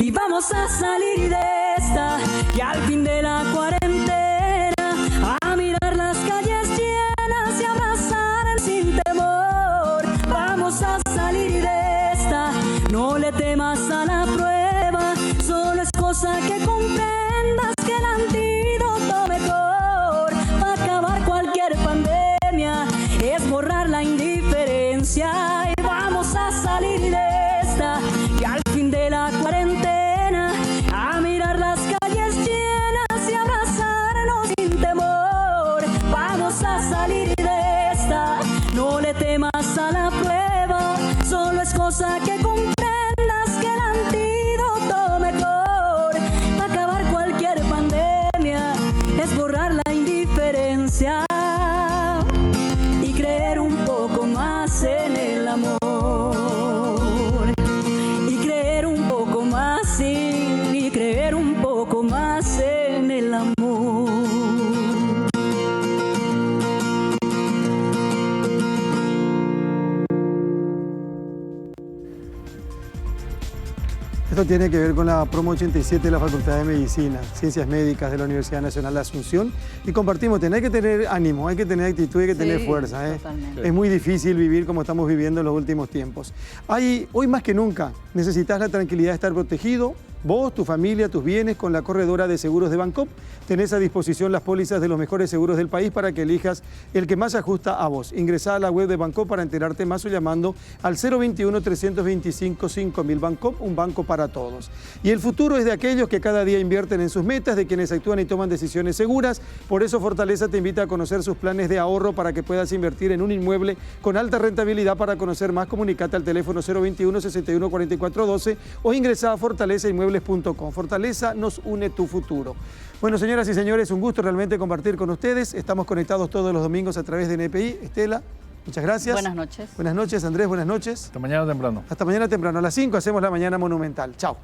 Y vamos a salir de esta y al fin de la cuarentena a mirar las calles llenas y abrazar sin temor. Vamos a salir de esta, no le temas a la prueba, solo es cosa que comprendas que el antídoto mejor para acabar cualquier pandemia es borrar la indiferencia. Y vamos a salir de esta y al fin de la cuarentena a mirar las calles llenas y abrazarnos sin temor. Vamos a salir de esta, no le temas a la prueba, solo es cosa que comprendas que el antídoto mejor para acabar cualquier pandemia es borrar la indiferencia y creer un poco más en el amor. Y creer un poco más, sí, y creer un poco más en el amor. Esto tiene que ver con la promo 87 de la Facultad de Medicina, Ciencias Médicas de la Universidad Nacional de Asunción. Y compartimos, hay que tener ánimo, hay que tener actitud, hay que tener fuerza. Totalmente. Es muy difícil vivir como estamos viviendo en los últimos tiempos. Hoy más que nunca necesitas la tranquilidad de estar protegido. Vos, tu familia, tus bienes, con la corredora de seguros de Bancop, tenés a disposición las pólizas de los mejores seguros del país para que elijas el que más se ajusta a vos. Ingresá a la web de Bancop para enterarte más o llamando al 021-325-5000. Bancop, un banco para todos. Y el futuro es de aquellos que cada día invierten en sus metas, de quienes actúan y toman decisiones seguras. Por eso Fortaleza te invita a conocer sus planes de ahorro para que puedas invertir en un inmueble con alta rentabilidad. Para conocer más, comunicate al teléfono 021-61-4412 o ingresá a fortaleza.inmuebles.com. Fortaleza nos une tu futuro. Bueno, señoras y señores, un gusto realmente compartir con ustedes. Estamos conectados todos los domingos a través de NPI. Estela, muchas gracias. Buenas noches. Buenas noches, Andrés, buenas noches. Hasta mañana temprano. Hasta mañana temprano. A las 5 hacemos la mañana monumental. Chao.